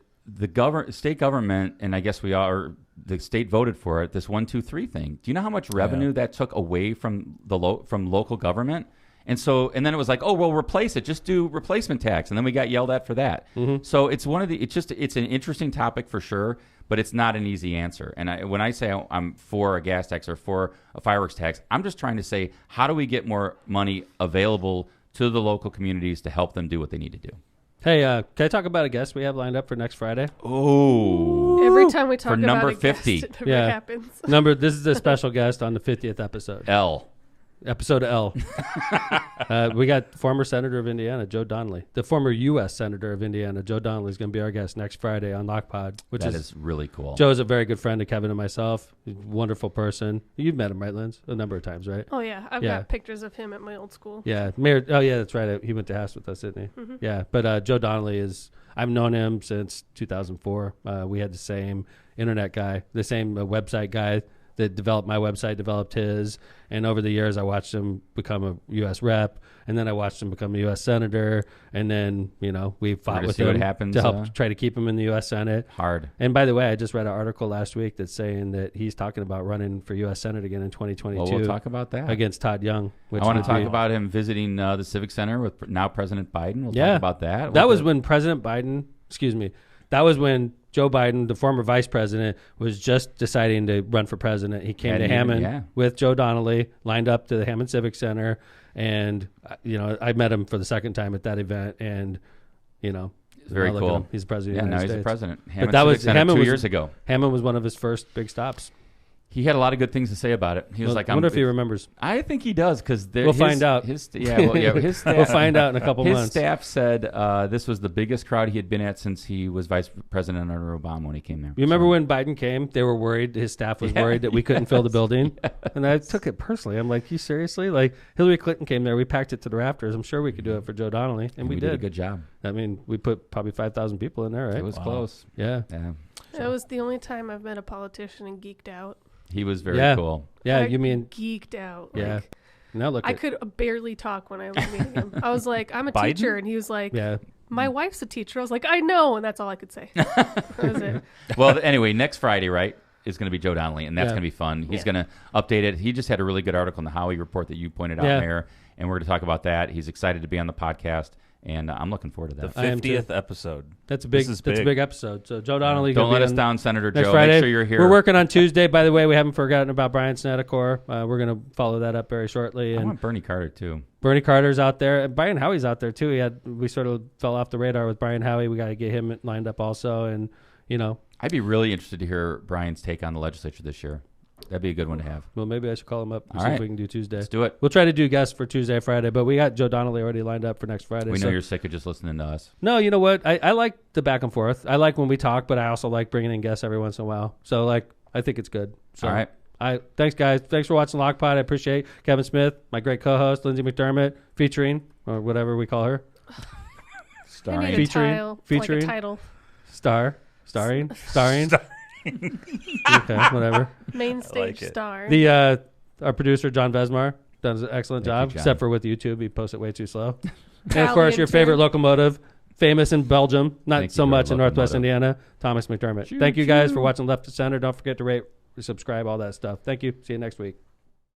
state government, and I guess the state voted for it. This 1, 2, 3 thing. Do you know how much revenue that took away from from local government? And then it was like, oh, well, replace it. Just do replacement tax. And then we got yelled at for that. Mm-hmm. So it's it's an interesting topic for sure, but it's not an easy answer. And when I say I'm for a gas tax or for a fireworks tax, I'm just trying to say, how do we get more money available to the local communities to help them do what they need to do? hey, can I talk about a guest we have lined up for next Friday? Oh. Every time we talk For about number a guest, 50. it never Yeah. happens. This is a special guest on the 50th episode. Episode L. We got former Senator of Indiana, Joe Donnelly. The former U.S. Senator of Indiana, Joe Donnelly, is going to be our guest next Friday on Lockpod. That is really cool. Joe is a very good friend of Kevin and myself. He's a wonderful person. You've met him, right, Linz? A number of times, right? Oh yeah, I've Yeah. got pictures of him at my old school. Yeah. Mayor. Oh, yeah, that's right. He went to Haas with us, didn't he? Mm-hmm. Yeah. But Joe Donnelly I've known him since 2004. We had the same internet guy, the same website guy that developed my website, developed his. And over the years, I watched him become a U.S. rep, and then I watched him become a U.S. senator. And then, we fought with him what happens, to help try to keep him in the U.S. Senate. Hard. And by the way, I just read an article last week that's saying that he's talking about running for U.S. Senate again in 2022. Well, we'll talk about that. Against Todd Young. Which I want would to talk be- about him visiting the Civic Center with now President Biden. We'll Yeah. talk about that. That was when President Biden, that was when Joe Biden, the former vice president, was just deciding to run for president. He came to Hammond with Joe Donnelly, lined up to the Hammond Civic Center, and I met him for the second time at that event, and It's very now look at cool. him. He's the president of the now United he's the States. president. But that was Hammond 2 was years ago. Hammond was one of his first big stops. He had a lot of good things to say about it. He was like, I wonder if he remembers. I think he does because We'll find out. His staff, We'll find out in a couple his months. staff said this was the biggest crowd he had been at since he was vice president under Obama when he came there. You remember when Biden came? They were worried. His staff was worried that we couldn't fill the building. And I took it personally. I'm like, you seriously? Like, Hillary Clinton came there. We packed it to the rafters. I'm sure we could do it for Joe Donnelly. And we did a good job. I mean, we put probably 5,000 people in there, right? It was close. Yeah. Yeah. That was the only time I've met a politician and geeked out. He was very cool. Yeah, I you mean... geeked out. Yeah. Like, Now look I at... could barely talk when I was meeting him. I was like, I'm a Biden? teacher. And he was like, Yeah. my wife's a teacher. I was like, I know. And that's all I could say. That was it. Well, anyway, next Friday, right, is going to be Joe Donnelly, and that's Yeah. going to be fun. He's Yeah. going to update it. He just had a really good article in the Howie Report that you pointed out, Yeah. Mayor, and we're going to talk about that. He's excited to be on the podcast, and I'm looking forward to The that. I am too. 50th episode. That's a big, This is that's a big. big episode. So Joe Donnelly... Don't gonna let be us on down, Senator next Joe. Friday. Make sure you're here. We're working on Tuesday. By the way, we haven't forgotten about Brian Snedecor. We're going to follow that up very shortly. I And want Bernie Carter, too. Bernie Carter's out there. And Brian Howie's out there, too. We sort of fell off the radar with Brian Howie. We got to get him lined up also. And, I'd be really interested to hear Brian's take on the legislature this year. That'd be a good one to have. well, maybe I should call him up and All see right. if we can do Tuesday. Let's do it. We'll try to do guests for Tuesday, Friday, but we got Joe Donnelly already lined up for next Friday. We know so- you're sick of just listening to us. No, you know what? I like the back and forth. I like when we talk, but I also like bringing in guests every once in a while. So, I think it's good. So, All right. Thanks, guys. Thanks for watching Lockpod. I appreciate Kevin Smith, my great co-host, Lindsay McDermott, featuring, or whatever we call her, I Starring. need a Featuring- featuring- like a title. starring. Okay, whatever. Main I stage like it. star. The our producer John Vesmar does an excellent Thank you, job, John. except for with YouTube, he posts it way too slow. And of Proud course, your intern. favorite locomotive, famous in Belgium, not Thank you so to our much in Northwest locomotive. Indiana, Thomas McDermott. Thank you guys for watching Left to Center. Don't forget to rate, subscribe, all that stuff. Thank you. See you next week.